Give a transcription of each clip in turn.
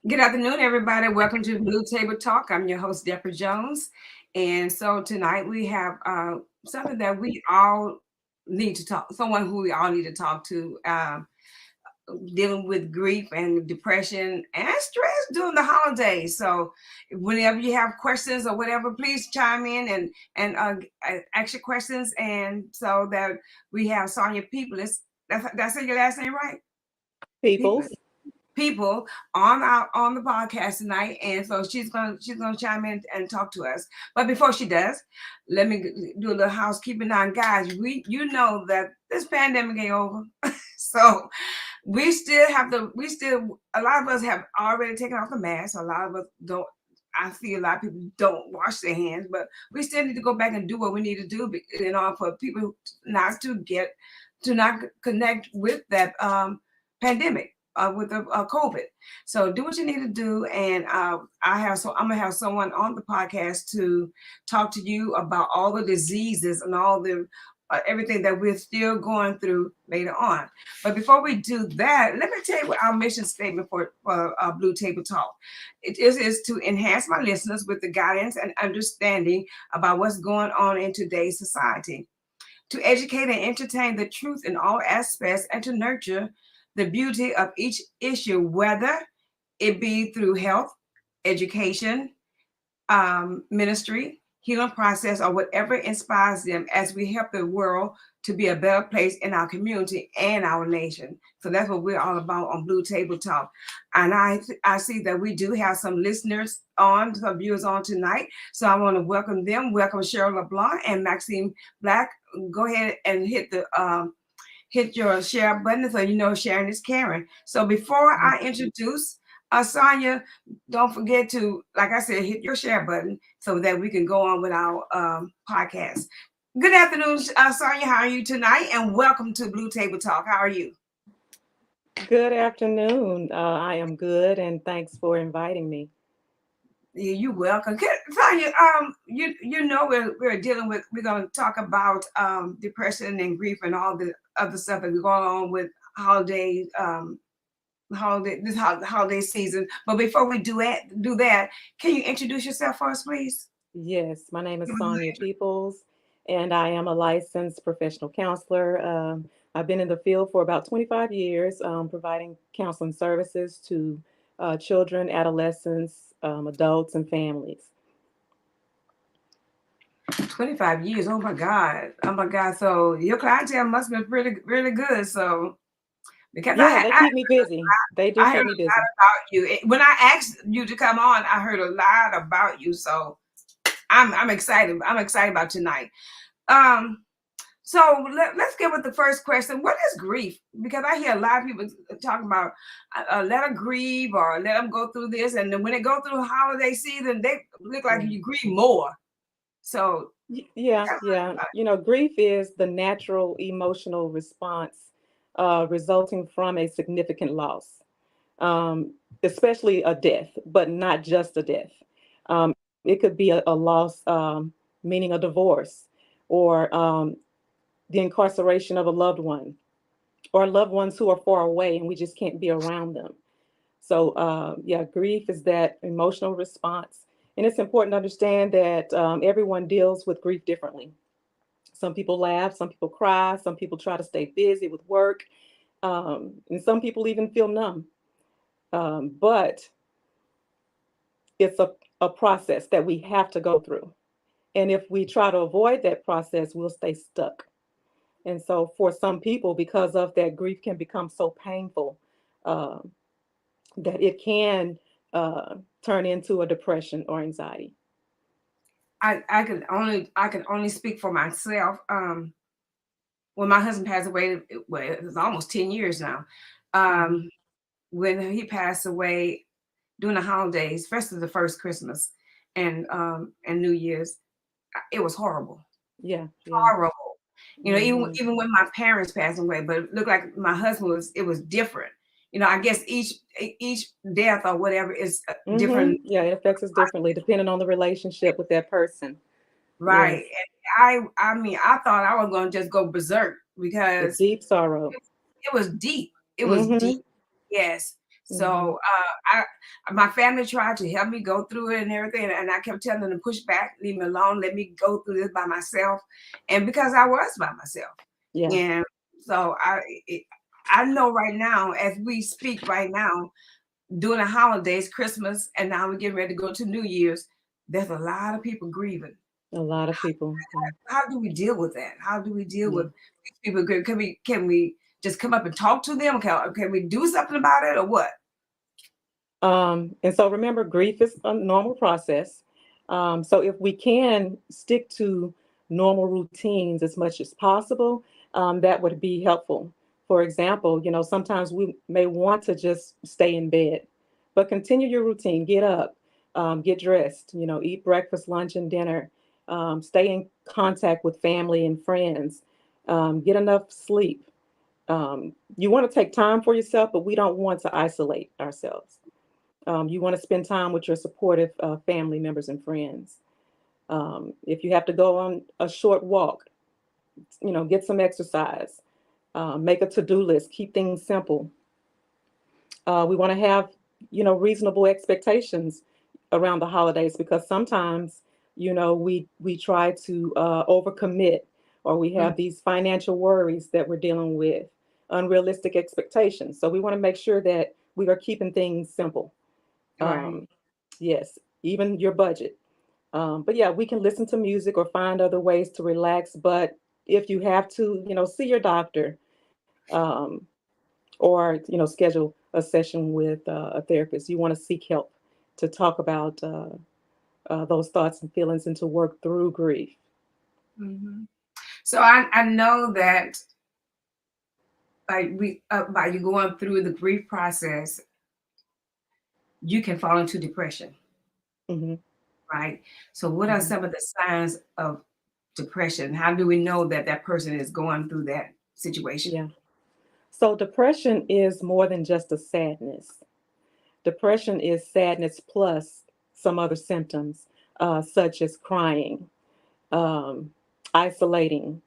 Good afternoon, everybody. Welcome to Blue Table Talk. I'm your host, Deborah Jones. And so tonight we have something that we all need to talk, someone who we all need to talk to, dealing with grief and depression and stress during the holidays. So whenever you have questions or whatever, please chime in and ask your questions. And so that we have Sonia Peoples. That's your last name, right? People Peoples. people on the podcast tonight, and so she's gonna chime in and talk to us. But before she does, let me do a little housekeeping on, guys. You know that this pandemic ain't over, so we still have to. We still a lot of us have already taken off the mask. A lot of us don't. I see a lot of people don't wash their hands, but we still need to go back and do what we need to do in order for people not to get to not connect with that pandemic with the COVID. So do what you need to do, and I'm gonna have someone on the podcast to talk to you about all the diseases and all the everything that we're still going through later on. But before we do that, let me tell you what our mission statement for Blue Table Talk. It is to enhance my listeners with the guidance and understanding about what's going on in today's society, to educate and entertain the truth in all aspects, and to nurture the beauty of each issue, whether it be through health, education, ministry, healing process, or whatever inspires them as we help the world to be a better place in our community and our nation. So that's what we're all about on Blue Table Talk. And I see that we do have some listeners on, some viewers on tonight. So I want to welcome them. Welcome Cheryl LeBlanc and Maxine Black. Go ahead and hit your share button so you know sharing is caring. So before I introduce Sonia, don't forget to, like I said, hit your share button so that we can go on with our podcast. Good afternoon, Sonia. How are you tonight? And welcome to Blue Table Talk. How are you? Good afternoon. I am good, and thanks for inviting me. Yeah, you're welcome. Sonia, you know we're dealing with, we're going to talk about depression and grief and all the other stuff that's going on with holiday holiday season. But before we do that, can you introduce yourself for us, please? Yes, my name is Sonia Peoples, and I am a licensed professional counselor. I've been in the field for about 25 years, providing counseling services to children, adolescents, adults, and families. 25 years. Oh my God. Oh my God. So your clientele must have been pretty really good. So because Yeah, they keep me busy. They do I heard keep me a lot busy. about you. When I asked you to come on, I heard a lot about you. So I'm excited. I'm excited about tonight. Um, so let's get with the first question. What is grief? Because I hear a lot of people talking about let them grieve or let them go through this, and then when they go through holiday season, they look like Yeah. you grieve more. So Yeah, yeah. Grief is the natural emotional response resulting from a significant loss, especially a death, but not just a death. It could be a loss, meaning a divorce, or the incarceration of a loved one, or loved ones who are far away and we just can't be around them. So, yeah, grief is that emotional response. And it's important to understand that everyone deals with grief differently. Some people laugh, some people cry, some people try to stay busy with work, and some people even feel numb. But it's a process that we have to go through. And if we try to avoid that process, we'll stay stuck. And so, for some people, because of that, grief can become so painful uh, that it can turn into a depression or anxiety. I can only speak for myself. When my husband passed away, it was almost 10 years now. Hmm. Um, when he passed away during the holidays, especially the first Christmas and New Year's, it was horrible. Yeah, yeah. Horrible. Even Hmm. even when my parents passed away, but it looked like my husband it was different. I guess each death or whatever is different. Yeah, it affects us differently depending on the relationship with that person. Right. Yes, And I mean, I thought I was going to just go berserk the because deep sorrow. it was deep. It was Hmm. deep. Yes. So my family tried to help me go through it and everything, and I kept telling them to push back, leave me alone, let me go through this by myself, and because I was by myself, Yeah. and so I know right now, as we speak right now, during the holidays, Christmas, and now we're getting ready to go to New Year's, there's a lot of people grieving. A lot of people. How do we deal with that? How do we deal Yeah. with these people? Can we just come up and talk to them? Can we do something about it or what? And so remember, grief is a normal process. So if we can stick to normal routines as much as possible, that would be helpful. For example, sometimes we may want to just stay in bed, but continue your routine. Get up, get dressed, eat breakfast, lunch, and dinner. Stay in contact with family and friends. Get enough sleep. You want to take time for yourself, but we don't want to isolate ourselves. You want to spend time with your supportive family members and friends. If you have to go on a short walk, get some exercise, make a to-do list, keep things simple. We want to have, reasonable expectations around the holidays because sometimes, we try to overcommit, or we Mm, have these financial worries that we're dealing with, unrealistic expectations. So we want to make sure that we are keeping things simple. right. Um, yes, even your budget. But yeah, we can listen to music or find other ways to relax. But if you have to, see your doctor, um, or schedule a session with a therapist, you want to seek help to talk about those thoughts and feelings and to work through grief. Mhm. So I know that by you going through the grief process, you can fall into depression, Hmm. right? So what are Hmm. some of the signs of depression? How do we know that that person is going through that situation? Yeah. So depression is more than just a sadness. Depression is sadness plus some other symptoms, such as crying, um, isolating,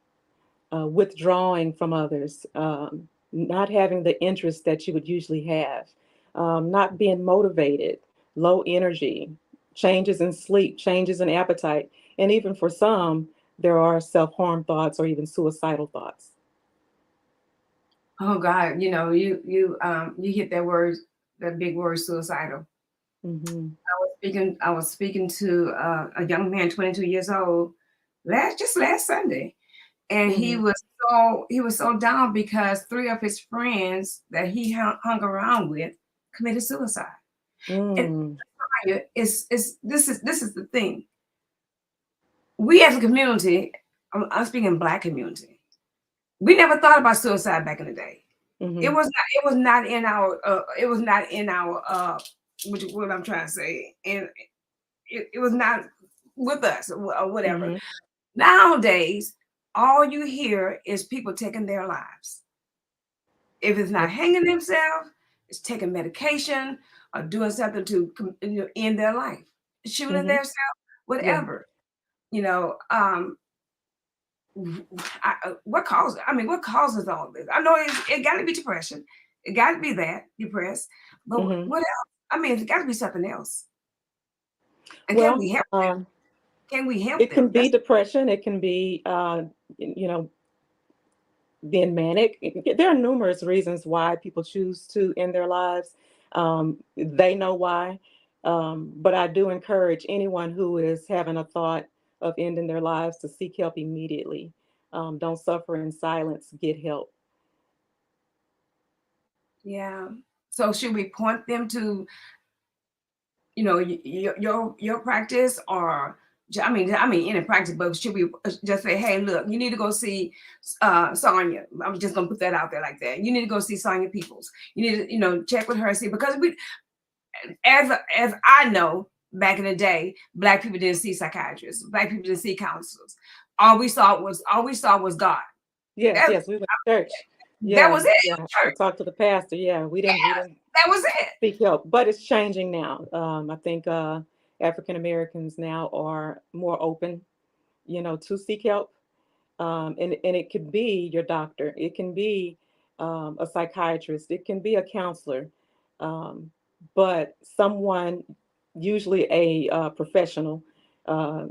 withdrawing from others, not having the interest that you would usually have, not being motivated, low energy, changes in sleep, changes in appetite, and even for some, there are self-harm thoughts or even suicidal thoughts. Oh God, you hit that word, that big word, suicidal. Hmm. I was speaking to a young man, 22 years old, last Sunday, and Hmm. he was so down because three of his friends that he hung around with committed suicide. And Mm. this is the thing. We as a community, I'm speaking Black community, we never thought about suicide back in the day. It Hmm. was not. It was not in our. It was not in our. What I'm trying to say, and it was not with us or whatever. Hmm. Nowadays, all you hear is people taking their lives. If it's Yeah. not hanging themselves, it's taking medication or doing something to end their life, shooting Hmm. themselves, Yeah. whatever. You know, what causes? I mean, what causes all this? I know it got to be depression. It got to be that depressed. But Hmm. what else? I mean, it's got to be something else. And can Well, we help them? Can we help it can them? be That's depression. It can be, being manic. There are numerous reasons why people choose to end their lives. They know why. But I do encourage anyone who is having a thought of ending their lives to seek help immediately. Don't suffer in silence. Get help. yeah. So should we point them to your practice or I mean in a practice, but should we just say, hey, look, you need to go see Sonia. I'm just gonna put that out there like that. You need to go see Sonia Peoples. You need to check with her and see, because we as I know, back in the day, Black people didn't see psychiatrists, Black people didn't see counselors. All we saw was God. Yes, That yes, we went to church. that Yeah, was it. It yeah. was I church. talked to the pastor. Yeah, we Yeah, didn't that was it. seek help, but it's changing now. I think African Americans now are more open, to seek help. And it could be your doctor. It can be a psychiatrist. It can be a counselor. But someone, usually a professional, uh,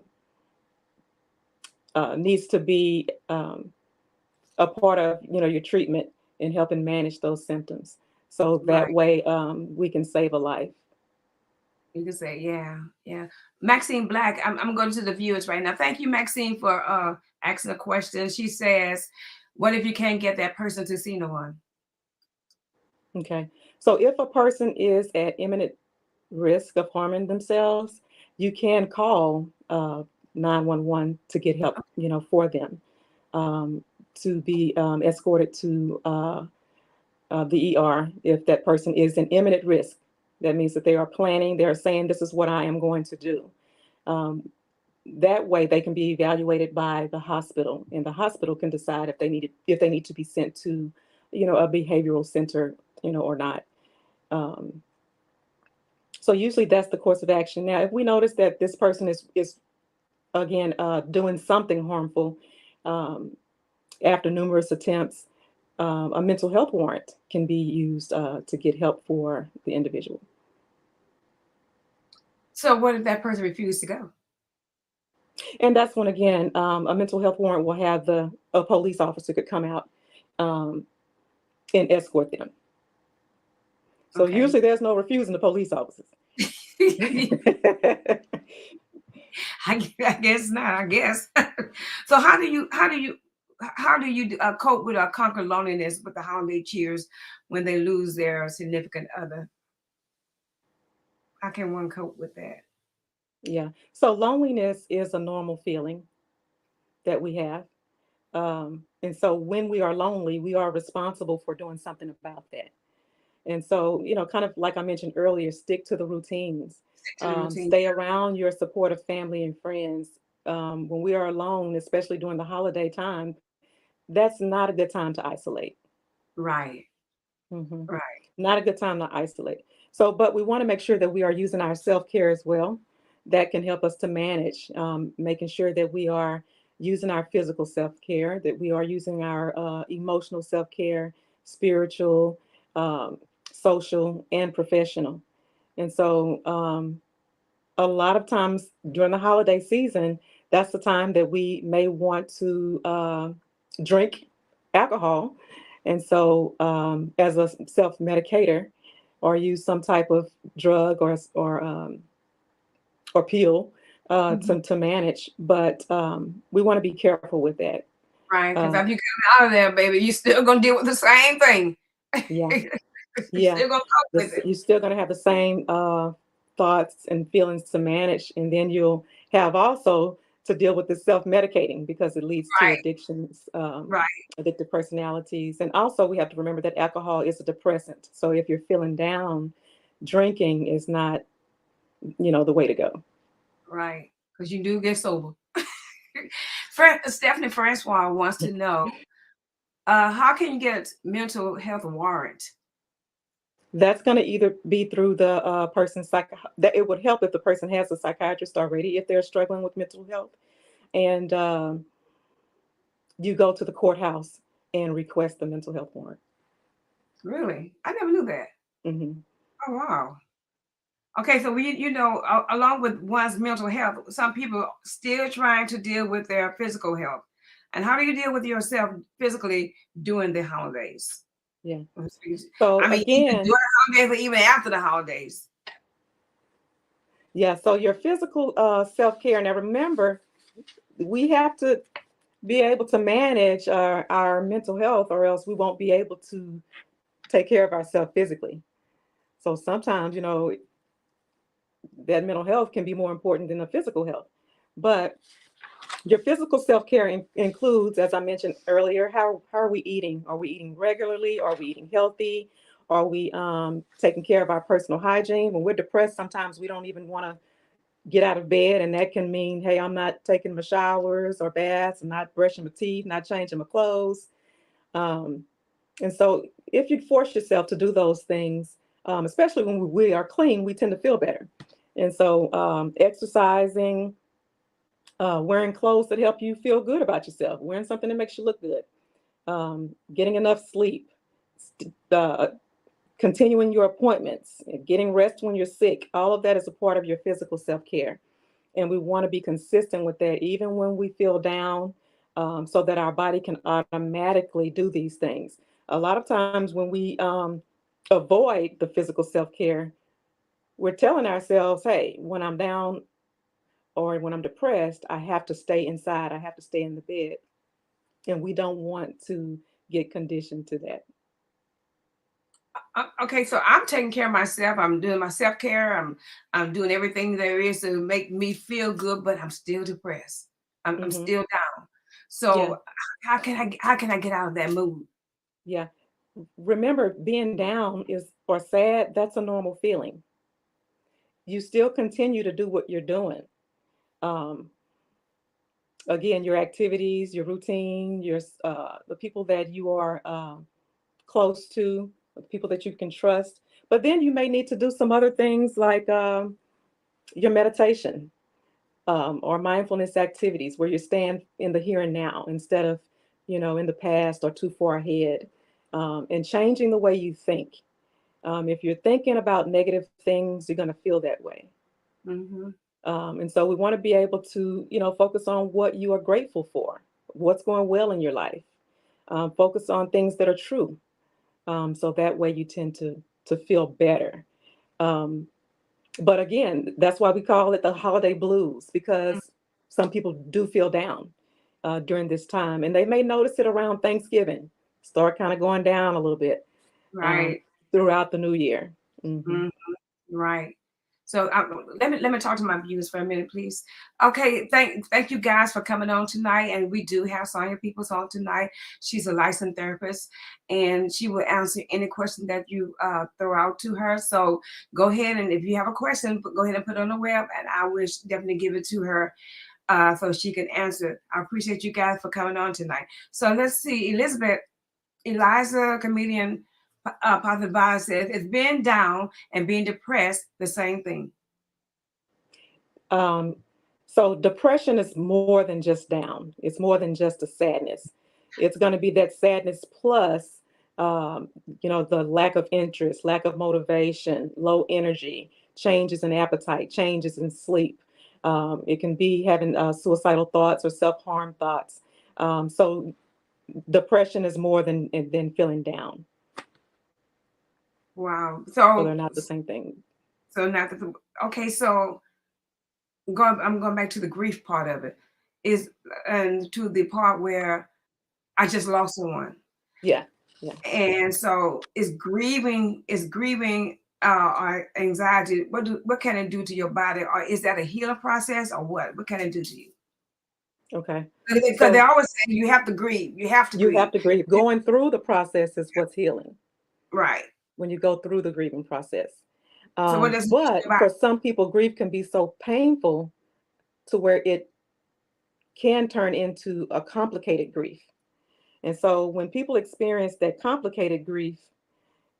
needs to be a part of, your treatment and helping manage those symptoms. So that Right. way, we can save a life. You can say, yeah, yeah. Maxine Black, I'm going to the viewers right now. Thank you, Maxine, for asking a question. She says, what if you can't get that person to see no one? Okay. So if a person is at imminent risk of harming themselves, you can call 911 to get help, for them, um, to be escorted to the ER if that person is in imminent risk. That means that they are planning, they're saying, this is what I am going to do. Um, that way they can be evaluated by the hospital, and the hospital can decide if they need to be sent to, a behavioral center, or not. Um, so usually that's the course of action. Now, if we notice that this person is again doing something harmful, um, after numerous attempts, a mental health warrant can be used to get help for the individual. So what if that person refused to go? And that's when, again, a mental health warrant will have a police officer could come out um, and escort them. So Okay. usually there's no refusing the police officers. I guess not. I guess. So how do you cope with or conquer loneliness with the holiday cheers when they lose their significant other? How can one cope with that? Yeah. So loneliness is a normal feeling that we have. And so when we are lonely, we are responsible for doing something about that. And so, kind of like I mentioned earlier, stick to the routines, Stick to the routine. stay around your supportive family and friends. When we are alone, especially during the holiday time, that's not a good time to isolate. Right. Mhm. Right. Not a good time to isolate. So, but we want to make sure that we are using our self care as well. That can help us to manage, making sure that we are using our physical self care, that we are using our emotional self care, spiritual, um, social, and professional. And so, a lot of times during the holiday season, that's the time that we may want to drink alcohol. And so, as a self medicator, or use some type of drug or pill Mhm. to manage. But we want to be careful with that. Right. Because Uh, if you come out of there, baby, you still gonna deal with the same thing. yeah, You're yeah. still gonna cope with it. You're still going to have the same thoughts and feelings to manage, and then you'll have also to deal with the self-medicating because it leads to Right. addictions, Right. addictive personalities, and also we have to remember that alcohol is a depressant. So if you're feeling down, drinking is not, the way to go. Right. Because you do get sober. Stephanie Francois wants to know, how can you get mental health warrant? That's going to either be through the person's that it would help if the person has a psychiatrist already if they're struggling with mental health, and you go to the courthouse and request the mental health warrant. Really? I never knew that. Hmm. Oh, wow. Okay, so along with one's mental health, some people still trying to deal with their physical health. And how do you deal with yourself physically during the holidays? Yeah. I So mean, even during again, the holidays, but even after the holidays. yeah. So your physical self care. Now remember, we have to be able to manage our mental health, or else we won't be able to take care of ourselves physically. So sometimes, that mental health can be more important than the physical health. But your physical self-care includes, as I mentioned earlier, how are we eating? Are we eating regularly? Are we eating healthy? Are we taking care of our personal hygiene? When we're depressed, sometimes we don't even want to get out of bed, and that can mean, hey, I'm not taking my showers or baths, I'm not brushing my teeth, not changing my clothes. Um, and so, if you force yourself to do those things, especially when we are clean, we tend to feel better. And so, exercising, wearing clothes that help you feel good about yourself, wearing something that makes you look good, getting enough sleep, continuing your appointments, getting rest when you're sick, all of that is a part of your physical self-care. And we want to be consistent with that, even when we feel down, so that our body can automatically do these things. A lot of times when we avoid the physical self-care, we're telling ourselves, hey, when I'm down or when I'm depressed, I have to stay inside, I have to stay in the bed. And we don't want to get conditioned to that. Okay, so I'm taking care of myself. I'm doing my self care. I'm doing everything there is to make me feel good, but I'm still depressed. I'm Hmm. still down. Yeah, So how can I get out of that mood? yeah. Remember, being down is or sad, that's a normal feeling. You still continue to do what you're doing. Um, Again, your activities, your routine, the people that you are close to, the people that you can trust. But then you may need to do some other things like your meditation, or mindfulness activities where you stand in the here and now instead of, in the past or too far ahead, and changing the way you think. If you're thinking about negative things, you're going to feel that way. Hmm. And so we want to be able to, focus on what you are grateful for, what's going well in your life. Focus on things that are true. So that way you tend to feel better. Um, but again, that's why we call it the holiday blues, because some people do feel down during this time, and they may notice it around Thanksgiving, start kind of going down a little bit um, Right. throughout the new year. Hmm. Mhm. Right. So let me talk to my viewers for a minute, please. Okay, thank you guys for coming on tonight. And we do have Sonia Peoples on tonight. She's a licensed therapist, and she will answer any question that you throw out to her. So go ahead, and if you have a question, go ahead and put it on the web, and I will definitely give it to her so she can answer. I appreciate you guys for coming on tonight. So let's see, Elizabeth. Eliza, comedian, Positive Vibe says, "It's being down and being depressed the same thing?" Um, so depression is more than just down. It's more than just a sadness. It's going to be that sadness plus, um, the lack of interest, lack of motivation, low energy, changes in appetite, changes in sleep. It can be having suicidal thoughts or self-harm thoughts. So depression is more than feeling down. Wow. So they're not the same thing. So not the okay. So I'm going back to the grief part of it, is and to the part where I just lost someone, Yeah, yeah. and so is grieving or anxiety. What can it do to your body, or is that a healing process, or what? What can it do to you? Okay. Because they So always say you have to grieve. You have to you have grieve. to grieve. Going through the process is what's healing. Right. When you go through the grieving process. So what does it do to But your body? for some people, grief can be so painful to where it can turn into a complicated grief. And so when people experience that complicated grief,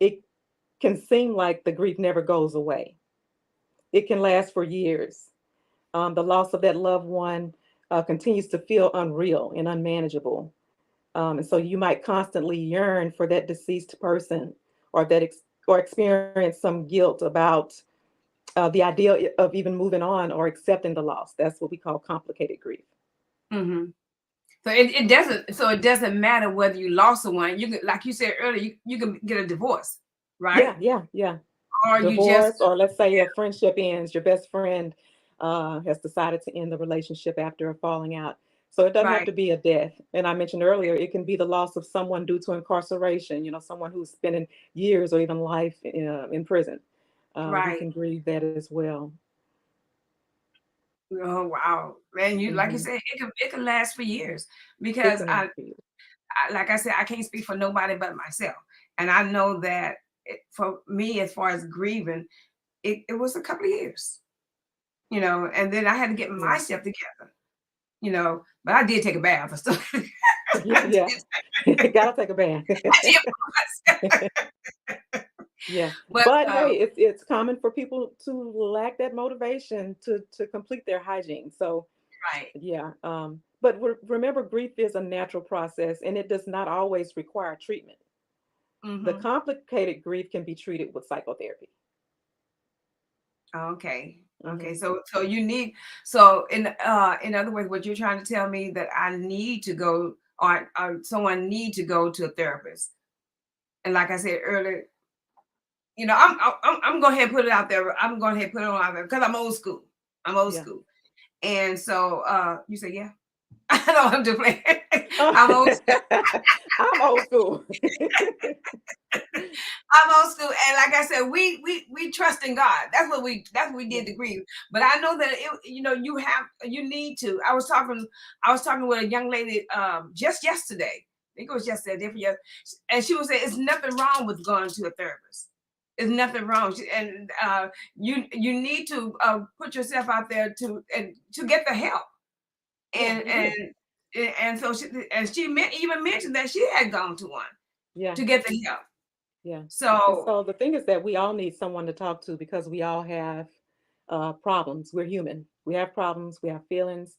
it can seem like the grief never goes away. It can last for years. The loss of that loved one continues to feel unreal and unmanageable. And so you might constantly yearn for that deceased person, or or experience some guilt about the idea of even moving on or accepting the loss. That's what we call complicated grief. Hmm. So it doesn't matter whether you lost someone. You can, like you said earlier, you can get a divorce, right? Yeah, yeah, yeah. Or you just Divorce, or let's say a friendship ends, your best friend has decided to end the relationship after a falling out. So it doesn't have right, to be a death. And I mentioned earlier, it can be the loss of someone due to incarceration, someone who's spending years or even life in prison. We right. can grieve that as well. Oh wow, man! You like you Hmm. said, it can last for years It because can last for you. like I said, I can't speak for nobody but myself, and I know that for me, as far as grieving, it was a couple of years, and then I had to get Yeah. myself together, but I did take a bath and stuff. Yeah, I yeah. did, Gotta take a bath. I did myself. Yeah. But But hey, it's common for people to lack that motivation to complete their hygiene. So right. yeah. But remember, grief is a natural process, and it does not always require treatment. The Mm-hmm. complicated grief can be treated with psychotherapy. Okay. Okay. Hmm. So you need, so in other words, what you're trying to tell me that I need to go, or someone need to go to a therapist. And like I said earlier, I'm going ahead and put it out there. I'm going ahead and put it on out there because I'm old school. I'm old Yeah. school. And so you say, yeah. I know I'm just playing. Oh, I'm old school. I'm old school. I'm old school, and like I said, we trust in God. That's what we Yeah. did to grieve. But I know that you need to. I was talking with a young lady just yesterday. I think it was yesterday, different year, and she was saying it's nothing wrong with going to a therapist. There's nothing wrong, and you need to put yourself out there to get the help. Yeah, And you do. so even mentioned that she had gone to one Yeah. to get the help. Yeah. And So so the thing is that we all need someone to talk to because we all have problems. We're human. We have problems. We have feelings.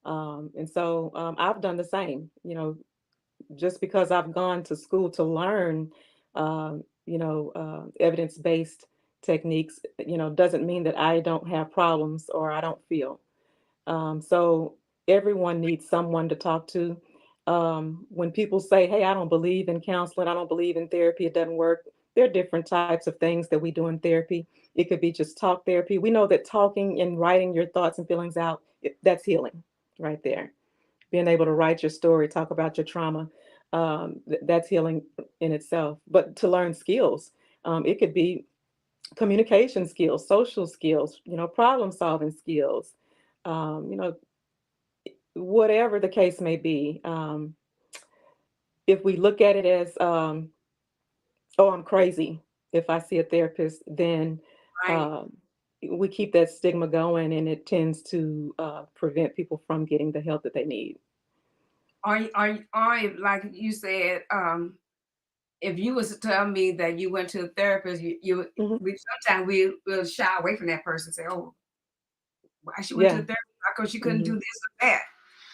And so I've done the same. Just because I've gone to school to learn, evidence-based techniques, doesn't mean that I don't have problems or I don't feel. So everyone needs someone to talk to. When people say, "Hey, I don't believe in counseling, I don't believe in therapy, it doesn't work," there are different types of things that we do in therapy. It could be just talk therapy. We know that talking and writing your thoughts and feelings out, that's healing right there. Being able to write your story, talk about your trauma, that's healing in itself. But to learn skills, it could be communication skills, social skills, problem solving skills, um, you know, whatever the case may be. If we look at it as, oh, I'm crazy, if I see a therapist, then right. um, we keep that stigma going and it tends to prevent people from getting the help that they need. Like you said, if you was to tell me that you went to a therapist, Hmm. we sometimes we will shy away from that person, say, "Oh, why she went to a Yeah. therapist? Because she couldn't do Hmm. this or that."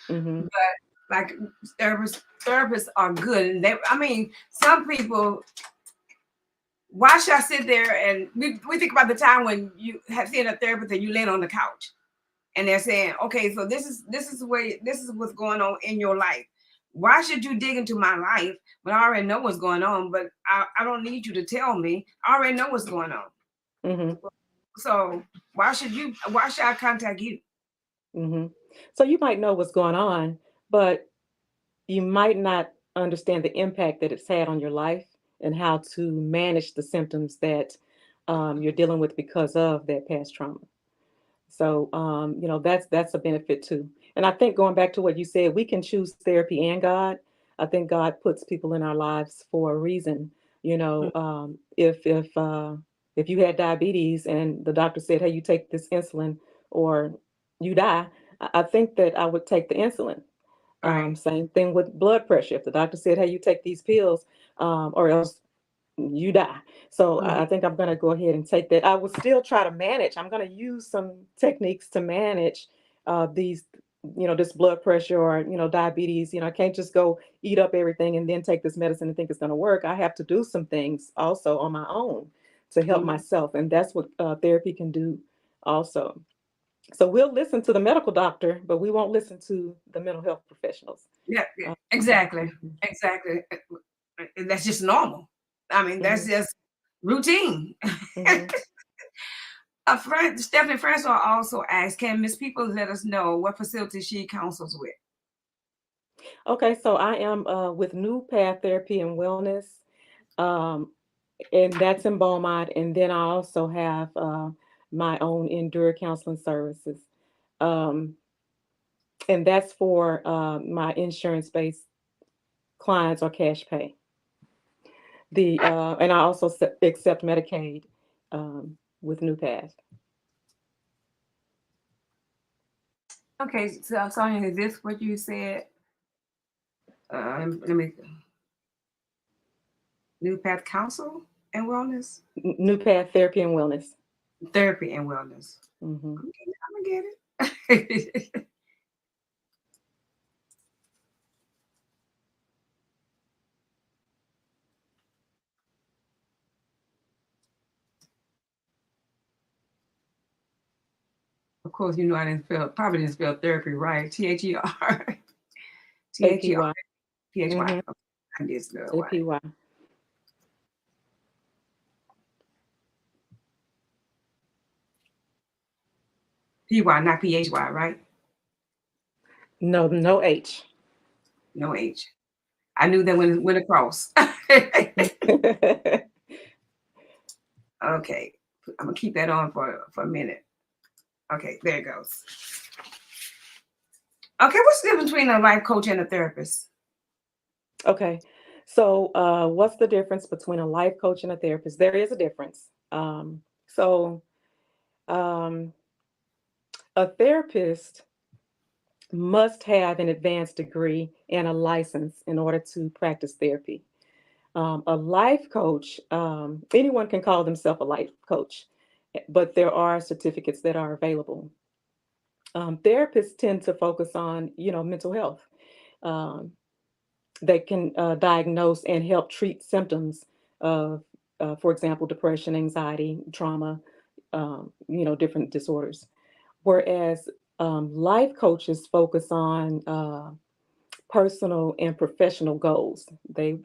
Hmm. But like therapists are good, and I mean, some people. Why should I sit there and we think about the time when you have seen a therapist and you laying on the couch and they're saying, okay, so this is what's going on in your life. Why should you dig into my life when I already know what's going on? But I don't need you to tell me. I already know what's going on. Hmm. So why should I contact you? Hmm. So you might know what's going on, but you might not understand the impact that it's had on your life and how to manage the symptoms that you're dealing with because of that past trauma. So that's a benefit too. And I think going back to what you said, we can choose therapy and God. I think God puts people in our lives for a reason. If you had diabetes and the doctor said, "Hey, you take this insulin or you die," I think that I would take the insulin. Right. Same thing with blood pressure. If the doctor said, "Hey, you take these pills, or else you die." So I Mhm. think I'm going to go ahead and take that. I would still try to manage. I'm going to use some techniques to manage this blood pressure or, diabetes. I can't just go eat up everything and then take this medicine and think it's going to work. I have to do some things also on my own to help Mhm. myself. And that's what therapy can do also. So we'll listen to the medical doctor, but we won't listen to the mental health professionals. Yeah, yeah, Uh, exactly. mhm, Exactly. That's just normal. I mean, that's mhm, just routine. mhm. A friend, Stephanie Francois also asked, "Can Miss People let us know what facility she counsels with?" Okay, so I am with New Path Therapy and Wellness, um, and that's in Beaumont. And then I also have my own Endure Counseling Services, um, and that's for my insurance-based clients or cash pay. And I also accept Medicaid with New Path. Okay, so Sonia, is this what you said? Let me New Path Counsel and Wellness, New Path Therapy and Wellness. Therapy and Wellness. Hmm. I'm gonna get it. course, I probably didn't spell therapy right. T-H-E-R. APY. T-H-E-R. P-H-Y. Mm-hmm. Okay. I did spell it right. APY. P-Y, not P-H-Y, right? No, no H. No H. I knew that when it went across. Okay. I'm going to keep that on for a minute. Okay, there it goes. Okay, what's the difference between a life coach and a therapist? Okay. So, what's the difference between a life coach and a therapist? There is a difference. So, um, a therapist must have an advanced degree and a license in order to practice therapy. A life coach, anyone can call themselves a life coach, but there are certificates that are available. Therapists tend to focus on, mental health. Um, they can diagnose and help treat symptoms of, for example, depression, anxiety, trauma, different disorders. Whereas life coaches focus on personal and professional goals. They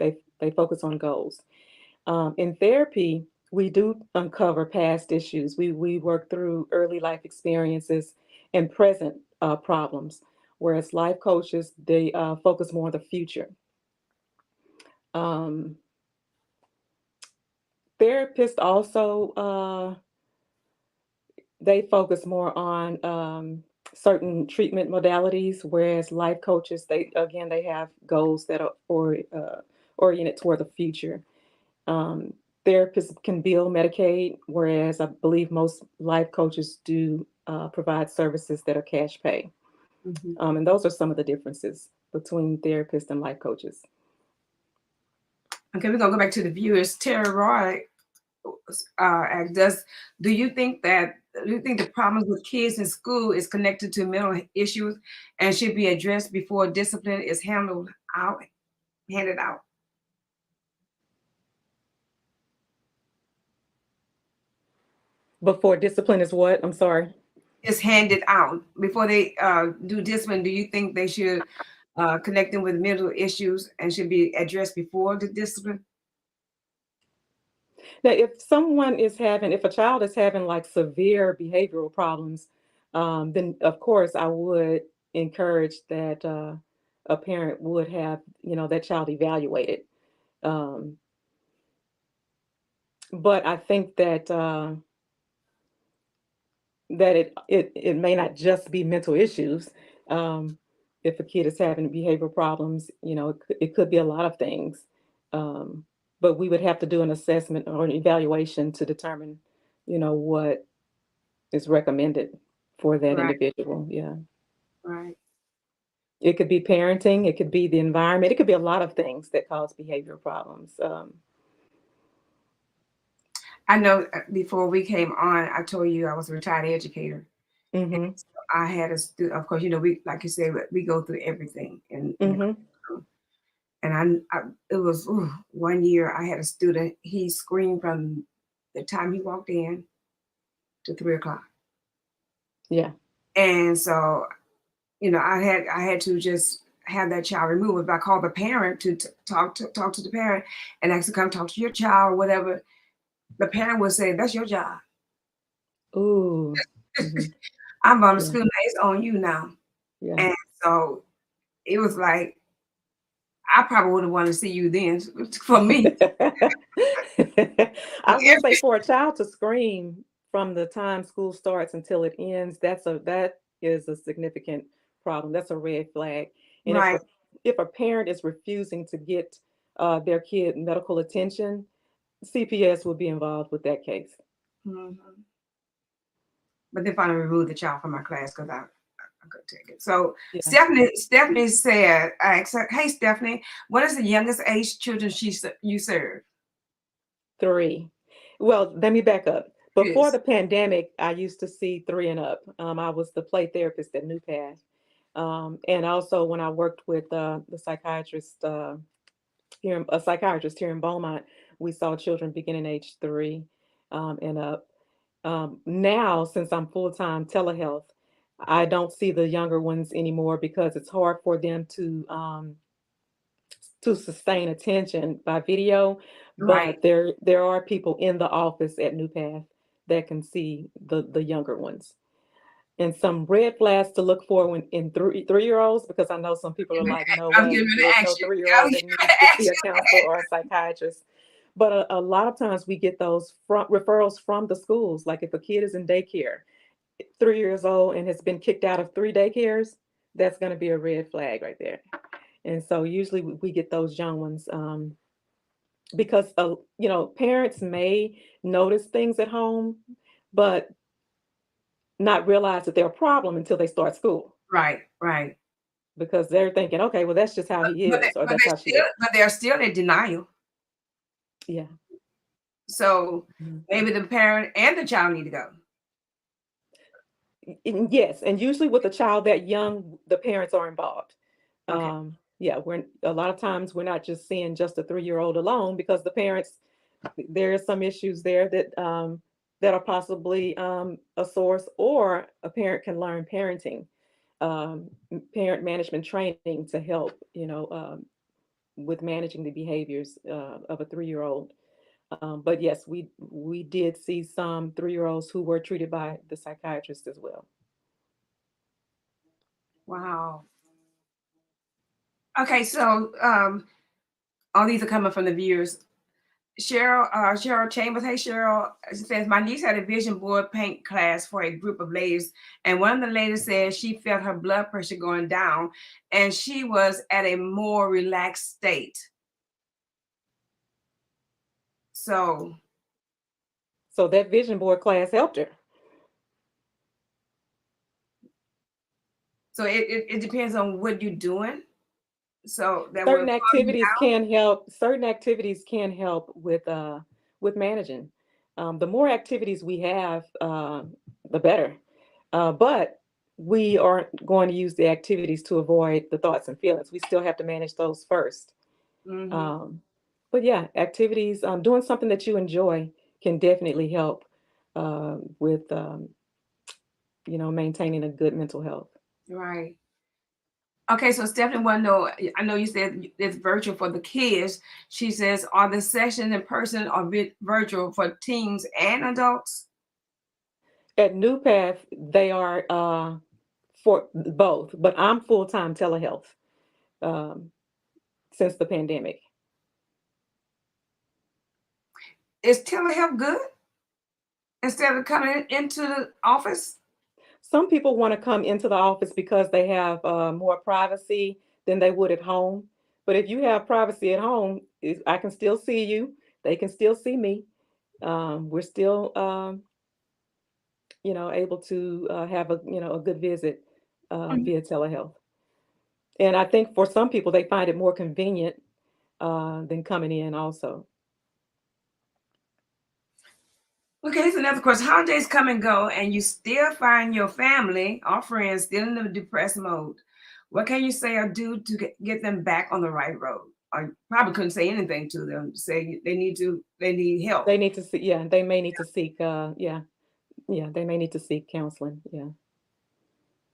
focus on goals. In therapy, we do uncover past issues. We work through early life experiences and present problems. Whereas life coaches, they focus more on the future. Um, Therapists also they focus more on certain treatment modalities, whereas life coaches, they have goals that are oriented toward the future. Um, Therapists can bill Medicaid, whereas I believe most life coaches do provide services that are cash pay. Mm-hmm. And those are some of the differences between therapists and life coaches. Okay, we're gonna go back to the viewers. Tara Roy do you think the problems with kids in school is connected to mental issues and should be addressed before discipline is handed out? Before discipline is what? I'm sorry. Is handed out before they do discipline. Do you think they should connect them with mental issues and should be addressed before the discipline? Now, if a child is having like severe behavioral problems, then of course I would encourage that a parent would have, that child evaluated. Um, but I think that it may not just be mental issues. Um, if a kid is having behavioral problems, it could be a lot of things. Um, but we would have to do an assessment or an evaluation to determine, what is recommended for that Right, individual. Yeah. right. It could be parenting, it could be the environment, it could be a lot of things that cause behavioral problems. I know before we came on, I told you I was a retired educator. And Mhm. so I had of course, we, like you said, we go through everything in the Mhm. classroom. And it was one year I had a student, he screamed from the time he walked in to 3 o'clock. Yeah. And so, I had to just have that child removed. If I called the parent to talk to the parent and ask to come talk to your child, whatever, the parent would say, "That's your job. Ooh. Mhm. I'm on the Yeah. school now. It's on you now." Yeah. And so it was like I probably would have wanted to see you then for me. I will say for a child to scream from the time school starts until it ends, that is a significant problem. That's a red flag. And if Right. a parent is refusing to get their kid medical attention, CPS will be involved with that case. Mhm. But they finally removed the child from my class because I couldn't take it. So Yeah. Stephanie said, "Hey Stephanie, what is the youngest age children you serve?" 3. Well, let me back up. Before Yes. the pandemic, I used to see 3 and up. I was the play therapist at New Path. And also when I worked with the psychiatrist a psychiatrist here in Beaumont, we saw children beginning age 3 and up. Now, since I'm full-time telehealth, I don't see the younger ones anymore because it's hard for them to sustain attention by video. Right. But there are people in the office at New Path that can see the younger ones. And some red flags to look for when in 3-year-olds, because I know some people are like, no I was way, getting ready there's to no ask you. I 3-year-old was that getting ready needs to to ask see a counselor you. or a psychiatrist. But a lot of times we get those referrals from the schools. Like if a kid is in daycare, 3 years old and has been kicked out of 3 daycares, that's going to be a red flag right there. And so usually we get those young ones, because parents may notice things at home, but not realize that they're a problem until they start school, Right, right. because they're thinking, okay, well, that's just how he But is, or that's how she is. they're still in denial. Yeah. So Mhm. maybe the parent and the child need to go. Yes, and usually with a child that young, the parents are involved. Okay. Yeah, we're a lot of times we're not just seeing just a 3-year-old alone, because the parents, there are some issues there that are possibly a source, or a parent can learn parenting, parent management training to help, with managing the behaviors of a 3-year-old. But yes, we did see some 3-year-olds who were treated by the psychiatrist as well. Wow. Okay, so all these are coming from the viewers. Cheryl Chambers. Hey, Cheryl. She says, my niece had a vision board paint class for a group of ladies. And one of the ladies said she felt her blood pressure going down and she was at a more relaxed state. So So that vision board class helped her. it depends on what you're doing. So that will Certain calm you activities down. can help. Certain activities can help with managing. The more activities we have, the better. But we aren't going to use the activities to avoid the thoughts and feelings. We still have to manage those first. Hmm. Um, but yeah, activities, doing something that you enjoy can definitely help with maintaining a good mental health. Right. Okay, so Stephanie want to know, I know you said it's virtual for the kids. She says, are the sessions in person or virtual for teens and adults? At New Path, they are for both, but I'm full-time telehealth um, since the pandemic. Is telehealth good instead of coming into the office? Some people want to come into the office because they have more privacy than they would at home. But if you have privacy at home, I can still see you. They can still see me. We're still, able to have a good visit Mhm. via telehealth. And I think for some people, they find it more convenient than coming in also. Okay, here's another question. Holidays come and go, and you still find your family or friends still in the depressed mode. What can you say or do to get them back on the right road? I probably couldn't say anything to them. Say they need help. They need to see, yeah, they may need to seek, yeah, they may need to seek counseling, yeah,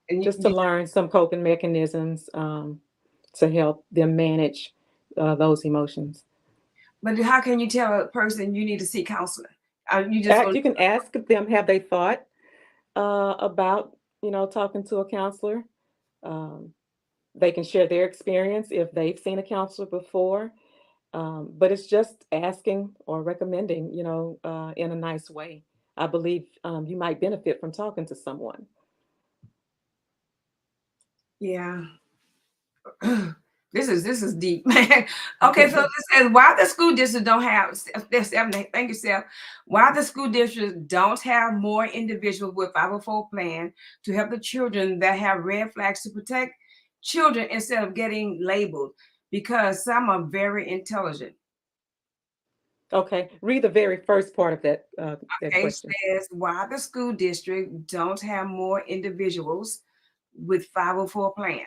And just to learn some coping mechanisms to help them manage those emotions. but how can you tell a person you need to seek counseling? You just gonna You can ask them, have they thought about, talking to a counselor? Um, they can share their experience if they've seen a counselor before. But it's just asking or recommending, in a nice way. I believe you might benefit from talking to someone. yeah. This is deep, man. Okay, so this says why the school district don't have this. Thank you, Seth. Why the school district don't have more individuals with 504 plan to help the children that have red flags to protect children instead of getting labeled because some are very intelligent. Okay, read the very first part of that Okay, question. says why the school district don't have more individuals with 504 plan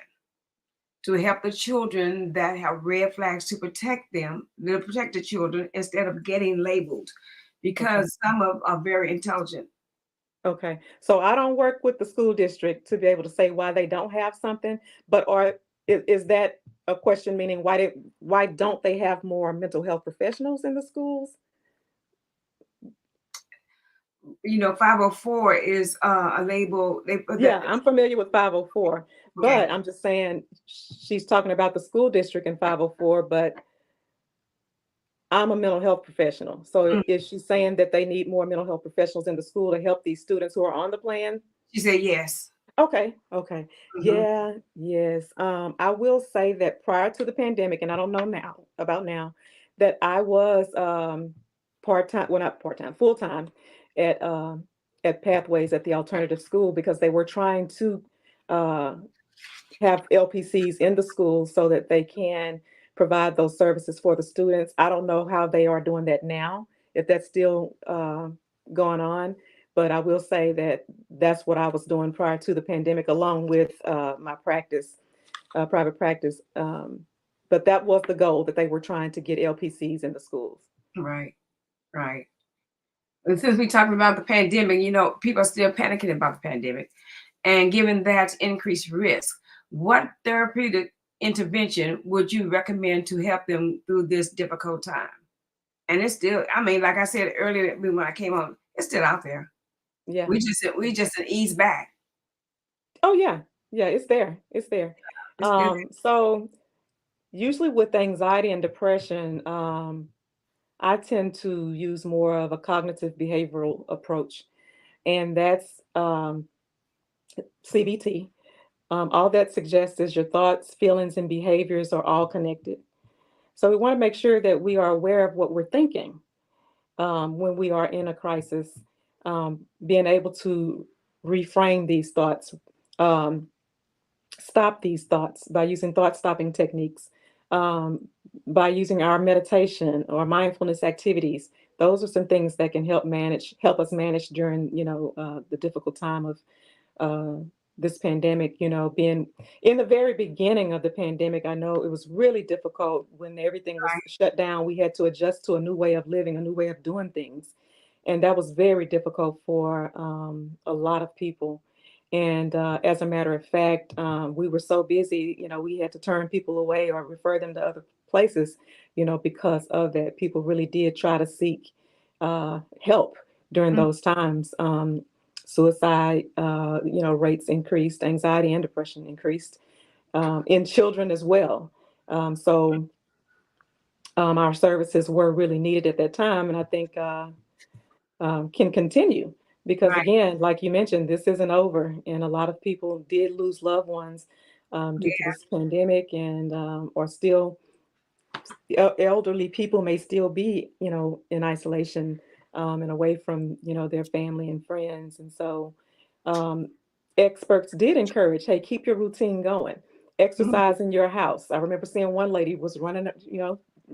to help the children that have red flags to protect the children instead of getting labeled Okay. because some are very intelligent. Okay. So I don't work with the school district to be able to say why they don't have something, but is that a question meaning why don't they have more mental health professionals in the schools? 504 is a label. They put that. Yeah, I'm familiar with 504, Okay. but I'm just saying she's talking about the school district in 504, but I'm a mental health professional. So Mm. is she saying that they need more mental health professionals in the school to help these students who are on the plan? She said yes. Okay, okay. Hmm. Yeah, yes. I will say that prior to the pandemic, and I don't know now about now, that I was part-time, well, not part-time, full-time at at Pathways at the alternative school because they were trying to uh have LPCs in the schools so that they can provide those services for the students. I don't know how they are doing that now, if that's still going on, but I will say that that's what I was doing prior to the pandemic, along with my practice, private practice. But that was the goal that they were trying to get LPCs in the schools. Right. Right. And since we talked about the pandemic, people are still panicking about the pandemic. And given that increased risk, what therapeutic intervention would you recommend to help them through this difficult time? And it's still, I mean, like I said earlier when I came on, it's still out there. Yeah. We just an ease back. Oh yeah. Yeah. It's there. It's there. It's still So usually with anxiety and depression, I tend to use more of a cognitive behavioral approach, and that's CBT. All that suggests is your thoughts, feelings, and behaviors are all connected. So we want to make sure that we are aware of what we're thinking when we are in a crisis, being able to reframe these thoughts, um, stop these thoughts by using thought stopping techniques, um, by using our meditation or mindfulness activities. Those are some things that can help us manage during, the difficult time of uh, this pandemic. Being in the very beginning of the pandemic, I know it was really difficult when everything was right. shut down. We had to adjust to a new way of living, a new way of doing things, and that was very difficult for a lot of people. And as a matter of fact, we were so busy, we had to turn people away or refer them to other places, because of that. People really did try to seek help during Mm. those times. Suicide, rates increased, anxiety and depression increased in children as well. So our services were really needed at that time, and I think can continue because, Right. again, like you mentioned, this isn't over, and a lot of people did lose loved ones due to Yeah. this pandemic, and or still elderly people may still be, in isolation and away from, their family and friends. And so um, experts did encourage, hey, keep your routine going. Mhm. Exercise in your house. I remember seeing one lady was running,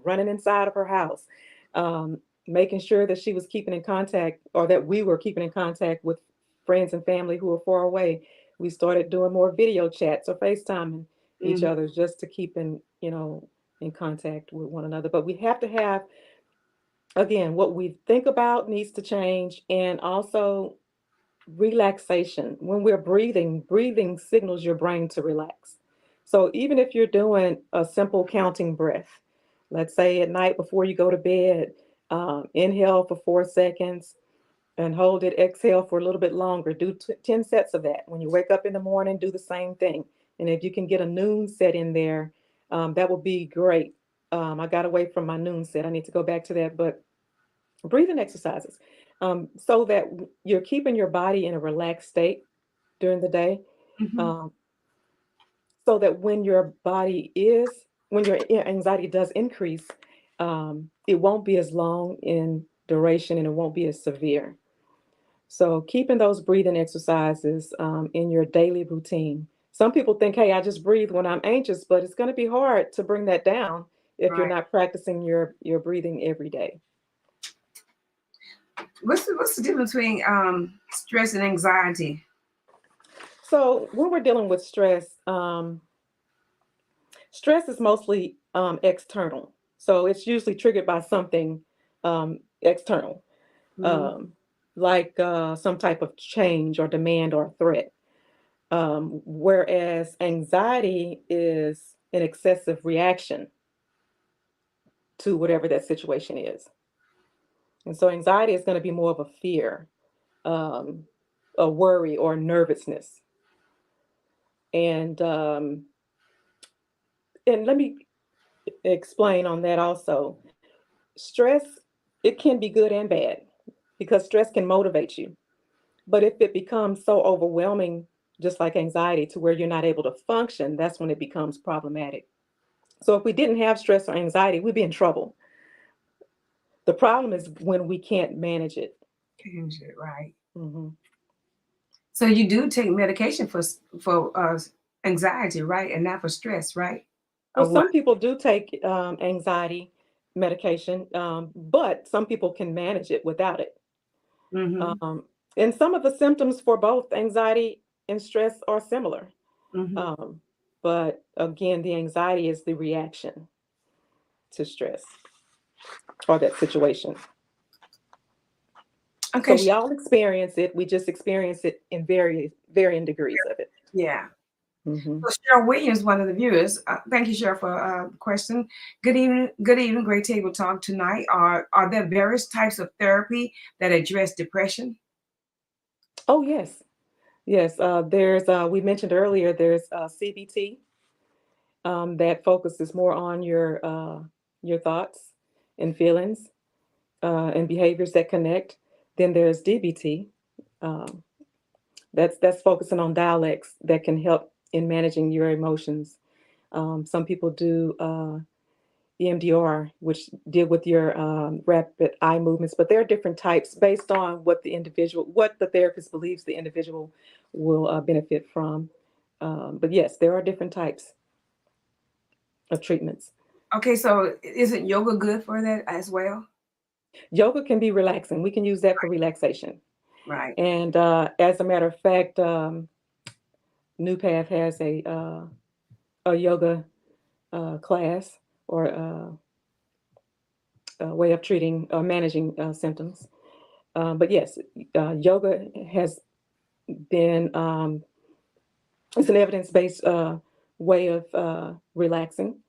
running inside of her house, making sure that she was keeping in contact, or that we were keeping in contact with friends and family who were far away. We started doing more video chats or FaceTiming each Mhm. other just to keep in contact with one another. But we have to have, again, what we think about needs to change, and also relaxation. When we're breathing, breathing signals your brain to relax. So even if you're doing a simple counting breath, let's say at night before you go to bed, inhale for 4 seconds and hold it, exhale for a little bit longer. Do 10 sets of that. When you wake up in the morning, do the same thing. And if you can get a noon set in there, that would be great. I got away from my noon set. I need to go back to that. But breathing exercises, so that you're keeping your body in a relaxed state during the day, Mhm. um, so that when your anxiety does increase, it won't be as long in duration and it won't be as severe. So keeping those breathing exercises in your daily routine. Some people think, hey, I just breathe when I'm anxious, but it's going to be hard to bring that down if you're Right. not practicing your breathing every day. What's the difference between stress and anxiety? So when we're dealing with stress, stress is mostly external. So it's usually triggered by something external. Mhm. Um, like some type of change or demand or threat. Whereas anxiety is an excessive reaction to whatever that situation is. And so anxiety is going to be more of a fear, um, a worry or nervousness. And let me explain on that also. Stress, it can be good and bad because stress can motivate you. But if it becomes so overwhelming, just like anxiety, to where you're not able to function, that's when it becomes problematic. So if we didn't have stress or anxiety, we'd be in trouble. The problem is when we can't manage it. Change it, right? Mhm. So you do take medication for anxiety, right, and not for stress, right? Well, Or what? some people do take anxiety medication, but some people can manage it without it. Mm-hmm. Um, and some of the symptoms for both anxiety and stress are similar. Mm-hmm. Um, but again, the anxiety is the reaction to stress or that situation. So Okay. we all experience it. We just experience it in varying degrees of it. Yeah. Hmm. So Cheryl Williams, one of the viewers. Thank you, Cheryl, for the question. Good evening. Good evening. Great table talk tonight. Are there various types of therapy that address depression? Oh, yes. Yes. There's, we mentioned earlier, there's CBT that focuses more on your thoughts and feelings and behaviors that connect. Then there's DBT. Um, that's focusing on dialects that can help in managing your emotions. Some people do EMDR, which deal with your rapid eye movements, but there are different types based on what the therapist believes the individual will benefit from. But yes, there are different types of treatments. Okay, so isn't yoga good for that as well? Yoga can be relaxing. We can use that for relaxation. Right. And as a matter of fact, New Path has a yoga class or a way of treating managing symptoms. But yes, yoga has been it's an evidence-based way of relaxing,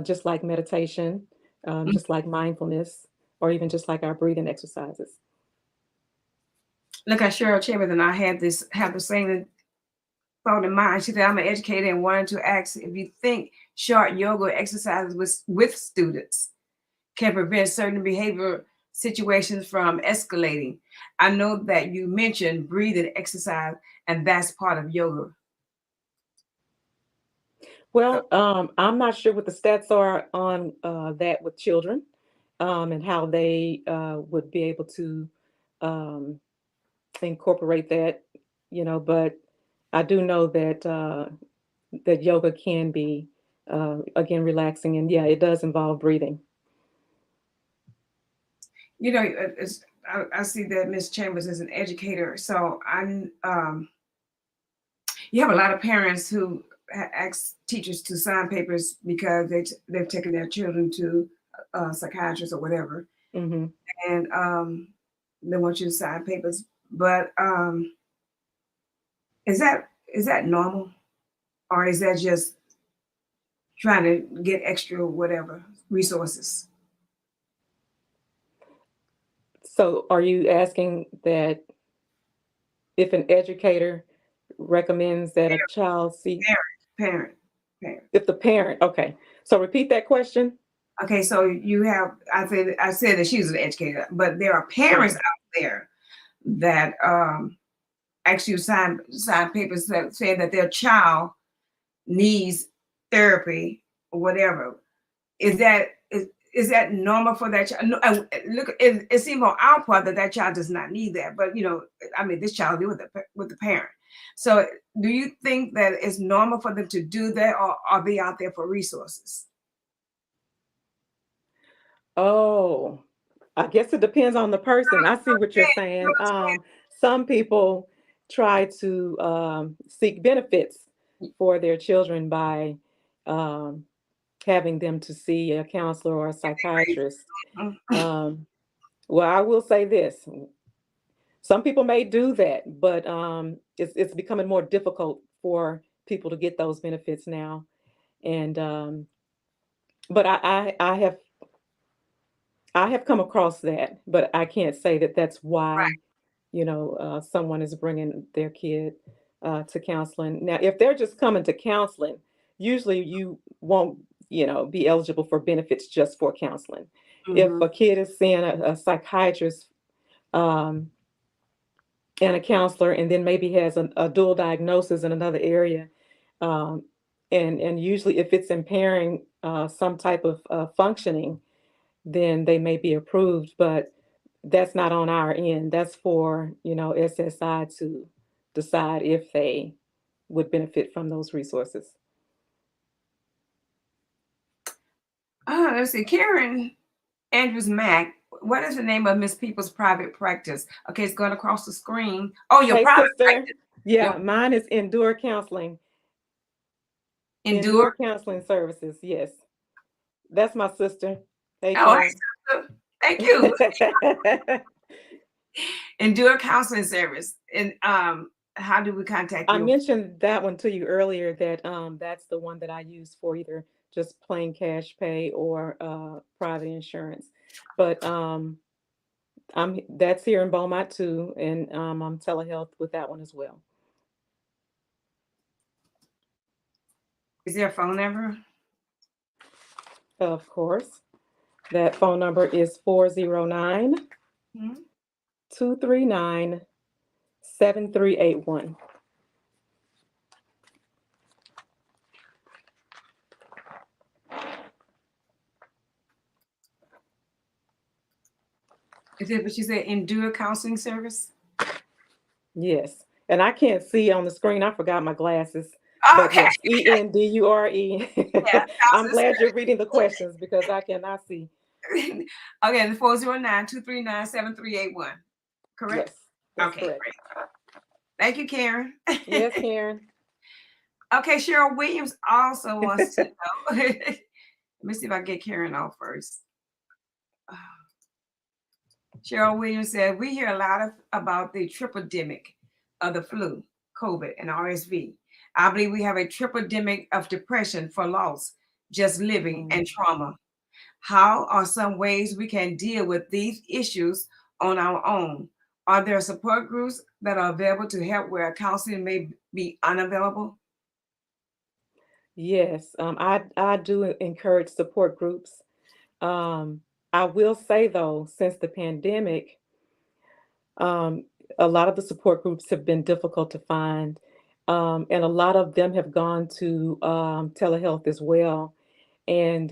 just like meditation, Mm. just like mindfulness, or even just like our breathing exercises. Look at Cheryl Chambers, and I have the same thought in mind. She said, "I'm an educator and wanted to ask if you think short yoga exercises with students can prevent certain behavior situations from escalating. I know that you mentioned breathing exercise, and that's part of yoga." Well, I'm not sure what the stats are on that with children and how they would be able to um, incorporate that, but I do know that yoga can be again relaxing, and yeah, it does involve breathing. You know, I see that Miss Chambers is an educator, so you have a lot of parents who ask teachers to sign papers because they've taken their children to psychiatrists or whatever, Hmm. and they want you to sign papers. But is that normal, or is that just trying to get extra whatever resources? So, are you asking that if an educator recommends that a child see, Parent, parent. if the parent, okay, so repeat that question. Okay, so you have I said that she's an educator, but there are parents Okay. out there that actually sign papers that say that their child needs therapy or whatever. Is that normal for that child? No, look, it seems on our part that that child does not need that, but I mean, this child is with the parent. So, do you think that it's normal for them to do that, or are they out there for resources? Oh, I guess it depends on the person. I see what you're saying. Some people try to seek benefits for their children by um, having them to see a counselor or a psychiatrist. Mhm. Um, well, I will say this. Some people may do that, but it's becoming more difficult for people to get those benefits now. And but I have come across that, but I can't say that that's why, someone is bringing their kid to counseling. Now, if they're just coming to counseling, usually you won't, be eligible for benefits just for counseling. If Mm-hmm. a kid is seeing a psychiatrist um, and a counselor, and then maybe has a dual diagnosis in another area, um, and usually if it's impairing some type of functioning, then they may be approved, but that's not on our end. That's for, SSI to decide if they would benefit from those resources. Let's see. Karen Andrews Mack. What is the name of Miss People's private practice? Okay, it's going across the screen. Oh, your Hey, private sister. practice. Yeah, Your mine is Endure Counseling. Endure. Endure Counseling Services. Yes, that's my sister. Hey, Oh, Karen. hey, sister. Thank you. Endure Counseling Service. And how do we contact I you? mentioned that one to you earlier, that that's the one that I use for either just plain cash pay or private insurance. But that's here in Beaumont too, and I'm telehealth with that one as well. Is there a phone number? Of course, that phone number is 409 Hmm? 239 7381. Is it what you said? Endure Counseling Service? Yes. And I can't see on the screen. I forgot my glasses. Oh, But okay. yes, Endure. Yeah, I'm counseling glad you're reading the questions because I cannot see. service. Okay, the 409-239-7381. Correct? Yes, that's Okay, correct. great. Thank you, Karen. Yes, Karen. Okay, Cheryl Williams also wants to know. Let me see if I can get Karen off first. Cheryl Williams said, we hear a lot about the tripledemic of the flu, COVID, and RSV. I believe we have a tripledemic of depression for loss, just living, Mm. and trauma. How are some ways we can deal with these issues on our own? Are there support groups that are available to help where counseling may be unavailable? Yes, I do encourage support groups. Um, I will say though, since the pandemic, um, a lot of the support groups have been difficult to find, and a lot of them have gone to telehealth as well, and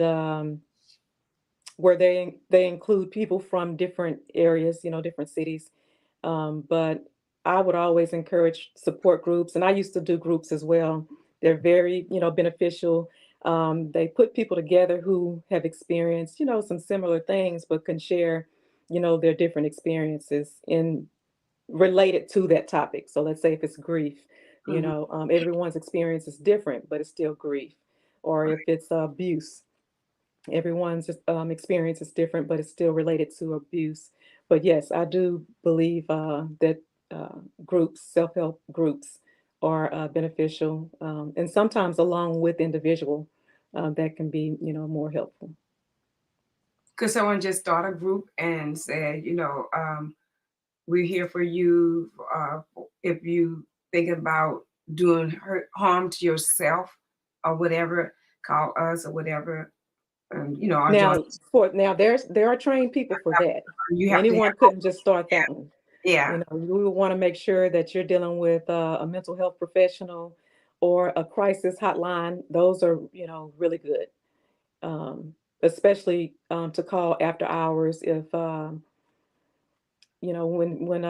where they include people from different areas, different cities. But I would always encourage support groups, and I used to do groups as well. They're very, beneficial. They put people together who have experienced, some similar things, but can share, their different experiences in related to that topic. So let's say if it's grief, Mhm. everyone's experience is different, but it's still grief. Or if it's abuse, everyone's experience is different, but it's still related to abuse. But yes, I do believe that groups, self-help groups, are beneficial, and sometimes along with individual, that can be, more helpful. Could someone just start a group and say, we're here for you if you think about doing harm to yourself or whatever, call us or whatever, I'll join. Now there are trained people for that. You have to have, Anyone couldn't just start that one. yeah. You would want to make sure that you're dealing with a mental health professional or a crisis hotline. Those are, really good, especially to call after hours if, when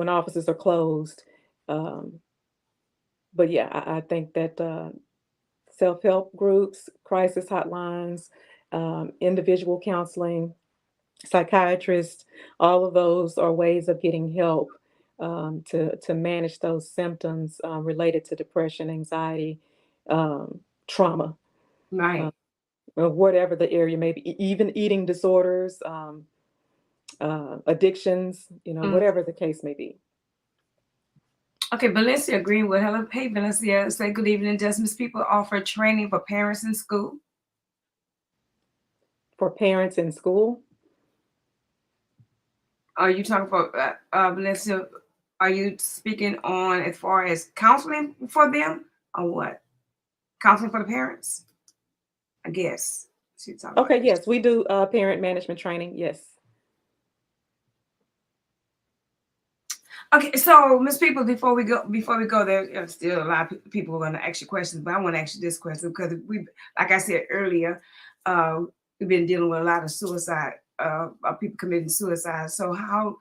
offices are closed. Um, but yeah, I think that self-help groups, crisis hotlines, individual counseling, psychiatrists, all of those are ways of getting help to manage those symptoms related to depression, anxiety, trauma, uh, Right. or whatever the area may be, even eating disorders. addictions, Mm. whatever the case may be. Okay, Valencia Greenwood. Hello. Hey, Valencia. Say good evening. Does Miss People offer training for parents in school? For parents in school? Are you talking about Valencia? Are you speaking on as far as counseling for them or what? Counseling for the parents? I guess she's talking about Okay, this. yes, we do parent management training. Yes. Okay, so Miss People, before we go, there's still a lot of people who are going to ask you questions, but I want to ask you this question because like I said earlier, we've been dealing with a lot of suicide, of people committing suicide. So how,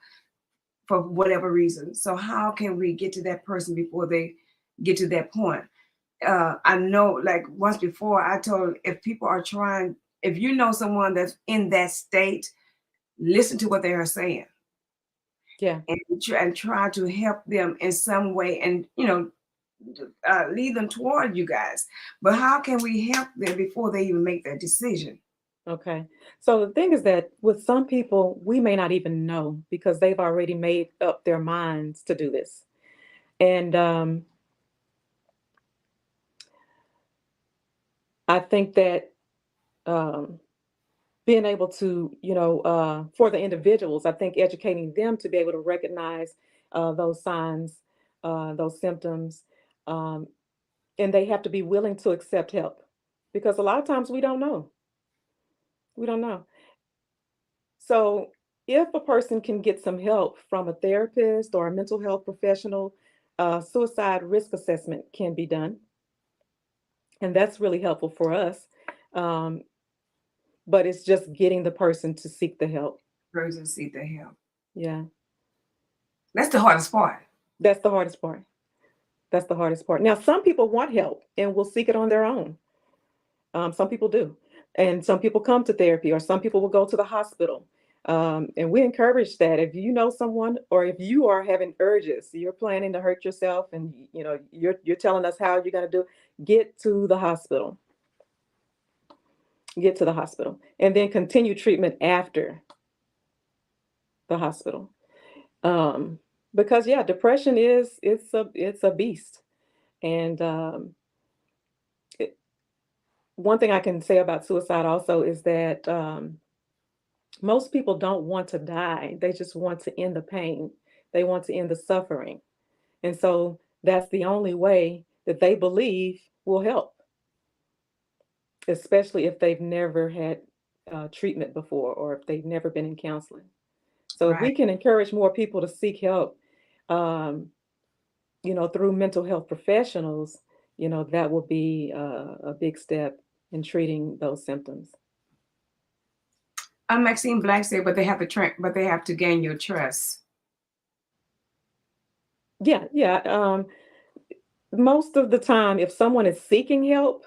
for whatever reason, so how can we get to that person before they get to that point? I know, like once before, I told if people are trying, if you know someone that's in that state, listen to what they are saying. Yeah. And try to help them in some way, and lead them toward you guys. But how can we help them before they even make that decision? Okay. So the thing is that with some people, we may not even know because they've already made up their minds to do this. And I think that um, being able to, for the individuals, I think educating them to be able to recognize those signs, those symptoms, um, and they have to be willing to accept help because a lot of times we don't know. We don't know. So if a person can get some help from a therapist or a mental health professional, suicide risk assessment can be done. And that's really helpful for us. Um, but it's just getting the person to seek the help. Person seek the help. Yeah. That's the hardest part. That's the hardest part. That's the hardest part. Now, some people want help and will seek it on their own. Some people do. And some people come to therapy, or some people will go to the hospital. And we encourage that if you know someone, or if you are having urges, you're planning to hurt yourself, and you're telling us how you're going to do, get to the hospital. Get to the hospital, and then continue treatment after the hospital. Um, because yeah, depression it's a beast, and one thing I can say about suicide also is that most people don't want to die. They just want to end the pain. They want to end the suffering. And so that's the only way that they believe will help, especially if they've never had treatment before, or if they've never been in counseling. So if Right. we can encourage more people to seek help, um, through mental health professionals, that will be a big step in treating those symptoms. Maxine Black said, but they have to gain your trust. Yeah, yeah. Most of the time, if someone is seeking help,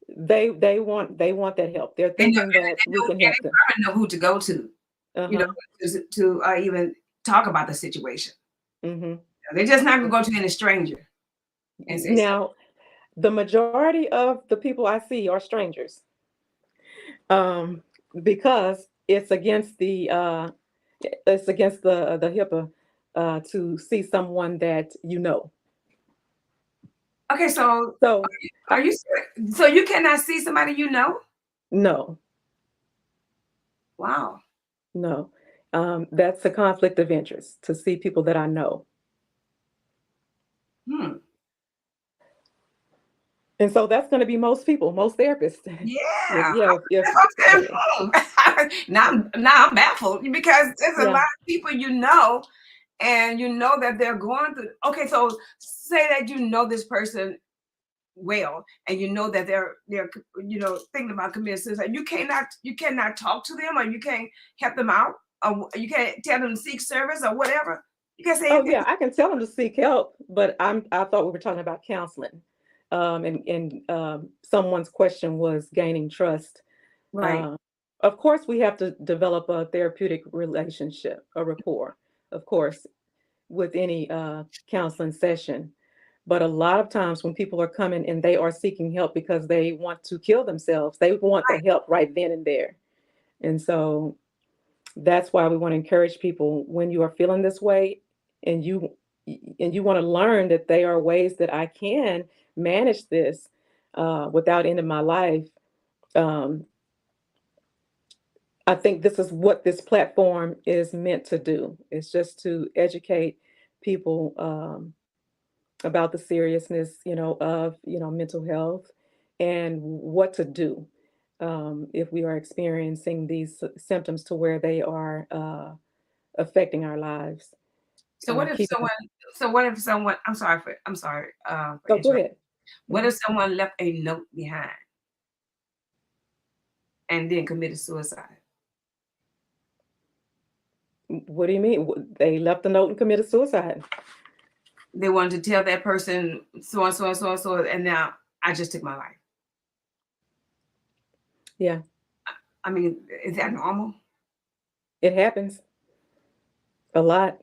they want that help. They're They know, thinking that we can and help they them. probably know who to go to, you know, Uh-huh. to even talk about the situation. Hmm. They're just not gonna go to any stranger and say something. Now, the majority of the people I see are strangers, because it's against the HIPAA to see someone that you know. Okay, so So are you serious? So you cannot see somebody you know? no, Wow. no, that's a conflict of interest to see people that I know. Hmm. And so that's going to be most people, most therapists. Yeah. If That's what I'm saying. yeah, Now I'm baffled because there's a lot yeah. of people and you know that they're going through. Okay, so say that you know this person well, and you know that they're thinking about committing suicide. You cannot talk to them, or you can't help them out, or you can't tell them to seek service or whatever. You can say Oh anything. yeah, I can tell them to seek help, but I thought we were talking about counseling. And someone's question was gaining trust. Right. Uh, of course, we have to develop a therapeutic relationship, a rapport, of course, with any counseling session. But a lot of times when people are coming and they are seeking help because they want to kill themselves, they want the help right then and there. And so That's why we want to encourage people when you are feeling this way and you want to learn that there are ways that I can manage this without ending my life. Um, I think this is what this platform is meant to do. It's just to educate people about the seriousness, of, mental health and what to do if we are experiencing these symptoms to where they are affecting our lives. So what if Keeping. someone? So what if someone? I'm sorry for Oh, go interrupting. ahead. What Mhm. if someone left a note behind and then committed suicide? What do you mean? They left a note and committed suicide? They wanted to tell that person so and so and so and so, and now I just took my life. Yeah, I mean, is that normal? it happens a lot.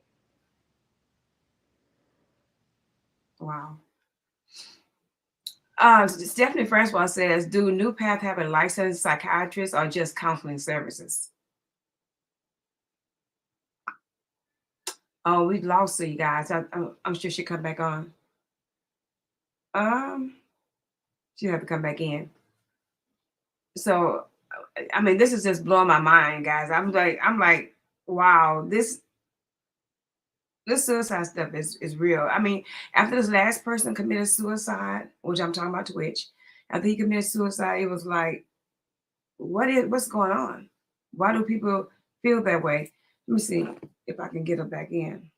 Wow. Stephanie Francois says, "Do New Path have a licensed psychiatrist or just counseling services?" Oh, we lost her, you guys. I'm sure she'll come back on. Um, she'll have to come back in. So, I mean, this is just blowing my mind, guys. I'm like, wow, this suicide stuff is real. I mean, after this last person committed suicide, which I'm talking about Twitch, after he committed suicide, it was like, what's going on? Why do people feel that way? Let me see if I can get her back in.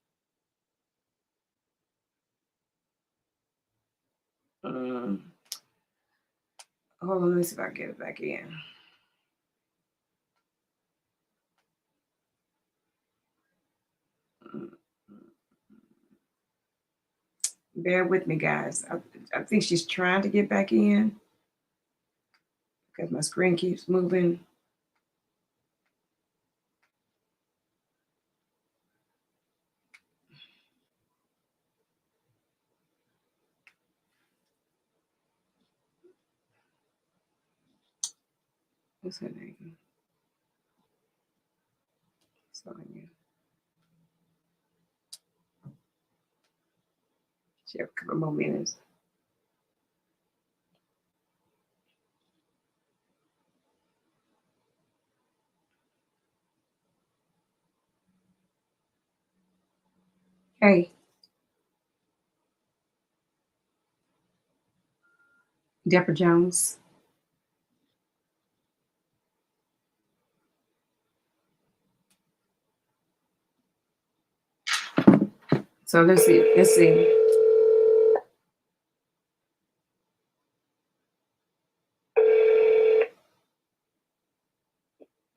Um, hold on, let me see if I can get it back in. Mm, Bear with me, guys. I think she's trying to get back in because my screen keeps moving. What's her name? Sonia. She have a couple more minutes. Hey, Deborah Jones. So let's see. Let's see.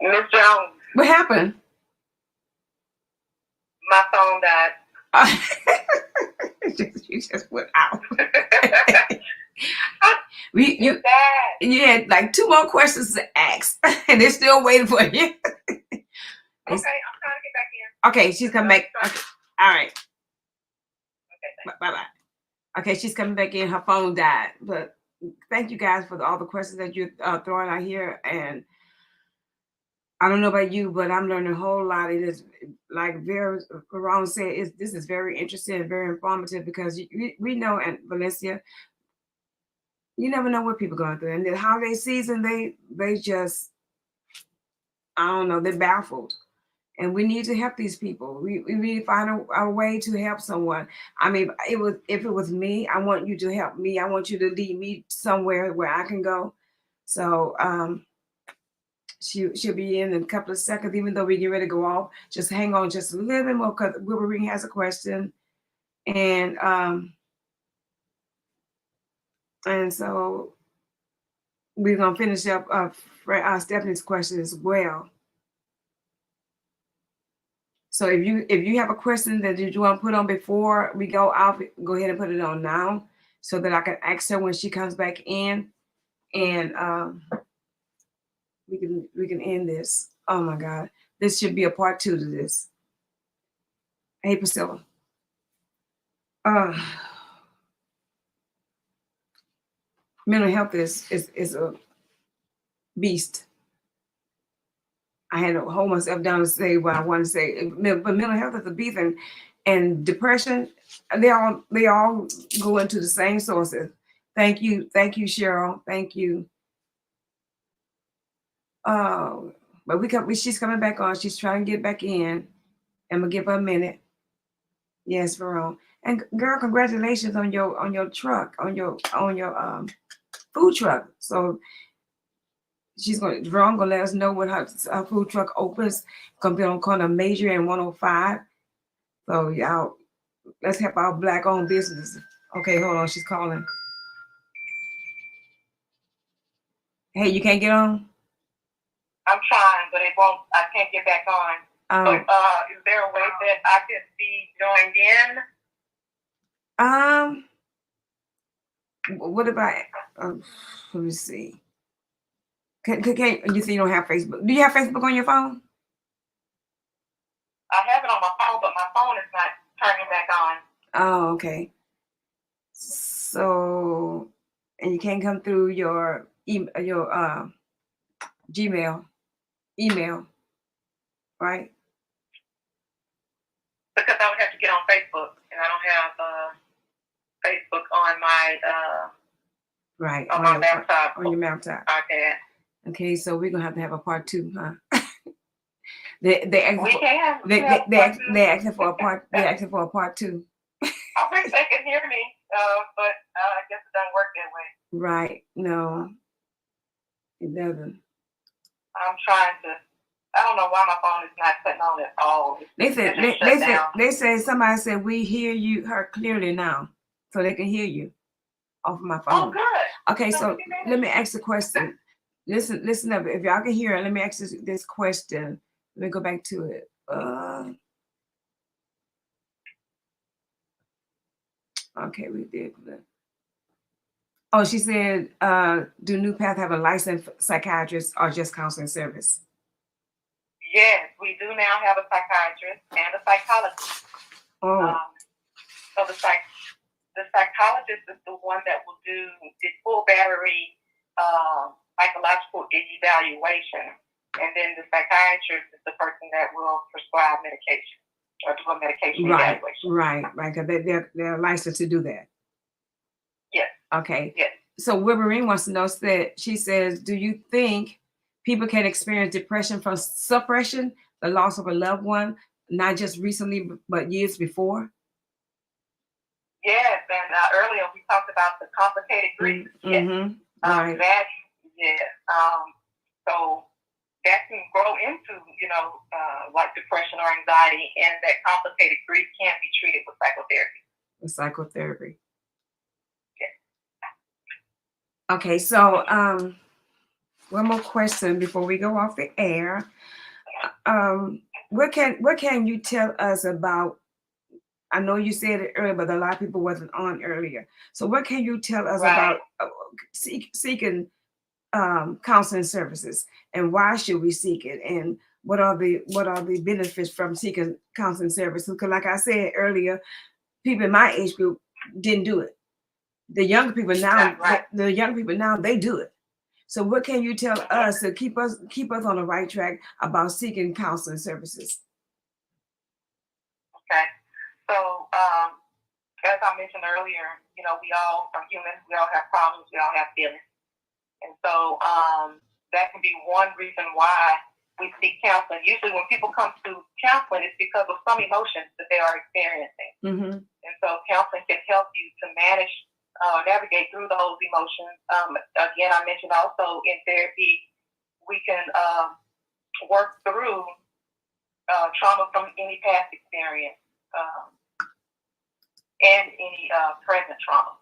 Miss Jones, What happened? my phone died. You just went out. It's You bad. you had like two more questions to ask, and they're still waiting for you. Okay, I'm trying to get back in. Okay, she's coming back. Okay. All right. Okay, thanks. Bye bye. Okay, she's coming back in. Her phone died, but thank you guys for all the questions that you're throwing out here. And I don't know about you, but I'm learning a whole lot. It is like very, Ron said, this is very interesting and very informative because we know, and Valencia, you never know what people are going through. And the holiday season, they just, I don't know, they're baffled. And we need to help these people. We need to find a way to help someone. I mean, if it was me, I want you to help me. I want you to lead me somewhere where I can go. So she'll be in a couple of seconds, even though we get ready to go off. Just hang on just a little bit more because Wilburine has a question. And so we're gonna finish up Stephanie's question as well. So if you have a question that you want to put on before we go out, go ahead and put it on now so that I can ask her when she comes back in, and we can end this. Oh my God, this should be a part 2 to this. Hey Priscilla, uh, mental health is a beast. I had to hold myself down to say what I want to say. But mental health is a beast, and depression, they all go into the same sources. Thank you, Cheryl. Thank you. But she's coming back on. She's trying to get back in. I'm gonna give her a minute. Yes, Verone. And girl, congratulations on your truck, on your food truck. So Verone gonna let us know when her food truck opens. Gonna be on corner Major and 105. So y'all, let's help our Black-owned business. Okay, hold on, she's calling. Hey, you can't get on? I'm trying, but it won't. I can't get back on. But is there a way that I could be joined in? What about? Let me see. Can you see you don't have Facebook? Do you have Facebook on your phone? I have it on my phone, but my phone is not turning back on. Oh, okay. So, and you can't come through your Gmail email, right? Because I would have to get on Facebook, and I don't have Facebook on my right on my laptop. On your laptop. Okay. Okay, so we're gonna have to have a part 2, huh? They asking for a part. They're asking for a part 2. I wish they could hear me, but I guess it doesn't work that way. Right? No, it doesn't. I'm trying to. I don't know why my phone is not cutting on at all. They said somebody said we hear her clearly now, so they can hear you off of my phone. Oh, good. Okay, so let me ask a question. Listen up. If y'all can hear it, let me ask this question. Let me go back to it. Okay, we did. Oh, she said, do New Path have a licensed psychiatrist or just counseling service? Yes, we do now have a psychiatrist and a psychologist. Oh. So the psychologist is the one that will do the full battery psychological evaluation, and then the psychiatrist is the person that will prescribe medication or do a medication evaluation. Right, because they're licensed to do that. Yes. Okay. Yes. So Wilburine wants to know that she says, do you think people can experience depression from suppression, the loss of a loved one, not just recently, but years before? Yes, and earlier we talked about the complicated grief. Mm-hmm. Right. So that can grow into, like depression or anxiety, and that complicated grief can be treated with psychotherapy. With psychotherapy. Okay, so one more question before we go off the air. What can you tell us about? I know you said it earlier, but a lot of people wasn't on earlier. So what can you tell us about seeking counseling services, and why should we seek it, and what are the benefits from seeking counseling services? Because like I said earlier, people in my age group didn't do it. The younger people now, they do it. So what can you tell us to keep us on the right track about seeking counseling services? Okay. So as I mentioned earlier, we all are human. We all have problems. We all have feelings. And so that can be one reason why we seek counseling. Usually when people come to counseling, it's because of some emotions that they are experiencing. Mm-hmm. And so counseling can help you to navigate through those emotions. Again, I mentioned also in therapy, we can work through trauma from any past experience and any present trauma.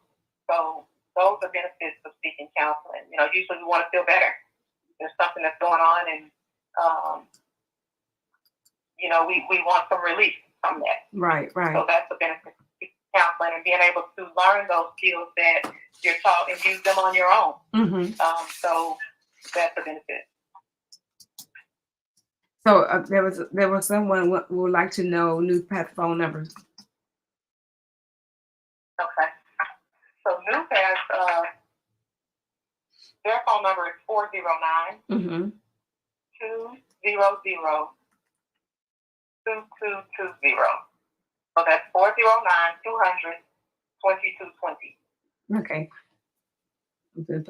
So those are benefits of seeking counseling. Usually we want to feel better. There's something that's going on, and we want some relief from that. Right. So that's the benefit. Counseling and being able to learn those skills that you're taught and use them on your own. Mm-hmm. So that's a benefit. So there was someone who would like to know New Path phone numbers. Okay. So New Path, their phone number is 409 mm-hmm. 206 So that's 409-200-2220. Okay.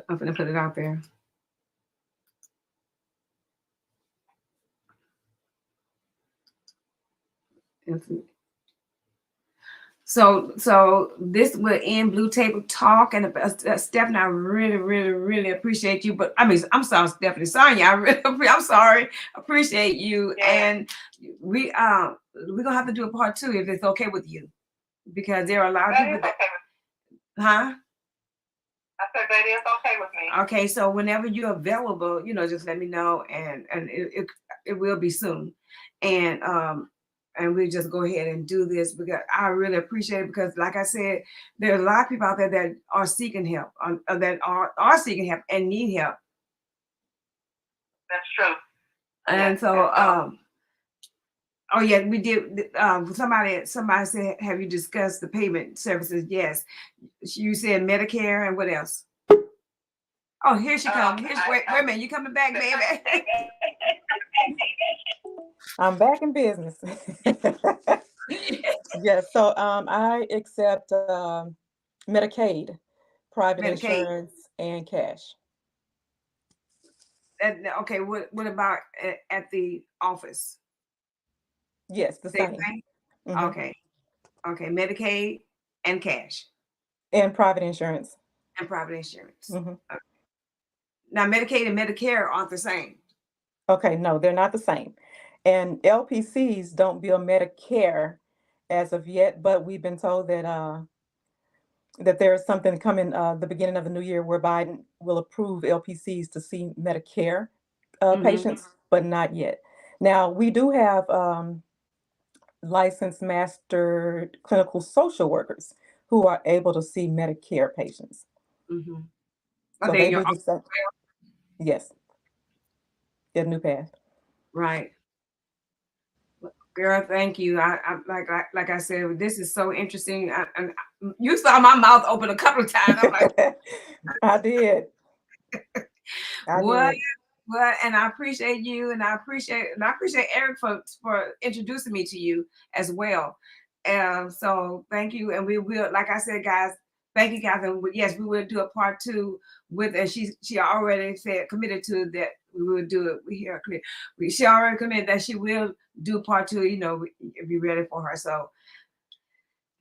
I'm gonna put it out there. So this will end Blue Table Talk, and Stephanie, I really appreciate you. But I mean, I'm sorry, Stephanie, Sonia, I'm sorry, appreciate you, and we're gonna have to do a part 2 if it's okay with you, because there are a lot of people that, huh? I said that is okay with me. Okay, so whenever you're available, just let me know, and it will be soon, and we'll just go ahead and do this, because I really appreciate it, because like I said, there are a lot of people out there that are seeking help, that are seeking help and need help. That's true. And so, oh yeah, we did. Somebody said, have you discussed the payment services? Yes. You said Medicare, and what else? Oh, here she comes. Wait a minute, you coming back, baby? I'm back in business. Yes, so I accept Medicaid, private insurance, and cash. Okay, what about at the office? Yes, the same. Mm-hmm. Okay, Medicaid and cash. And private insurance. Mm-hmm. Okay. Now, Medicaid and Medicare aren't the same. Okay, no, they're not the same. And LPCs don't bill Medicare as of yet, but we've been told that that there is something coming the beginning of the new year where Biden will approve LPCs to see Medicare patients, but not yet. Now, we do have licensed master clinical social workers who are able to see Medicare patients. Mm-hmm. So they do the same. Yes. Get a new pass. Right. Girl, thank you. I like I said, this is so interesting. You saw my mouth open a couple of times. I'm like, I did. What? And I appreciate you, and I appreciate Eric for introducing me to you as well. So thank you, and we will, like I said, guys. Thank you, guys, and yes, we will do a part 2 with, and she already said committed to that we will do it. We hear clear. She already committed that she will do part 2. Be ready for her. So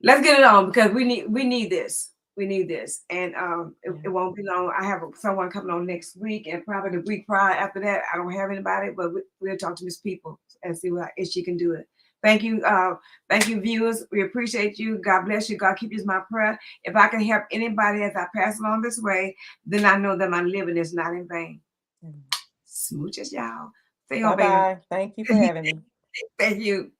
let's get it on, because we need this. We need this, and it won't be long. I have someone coming on next week, and probably the week prior after that, I don't have anybody, but we'll talk to Miss People and see if she can do it. Thank you, viewers. We appreciate you. God bless you. God keep you is my prayer. If I can help anybody as I pass along this way, then I know that my living is not in vain. Smooches, y'all. Bye-bye. Thank you for having me. Thank you.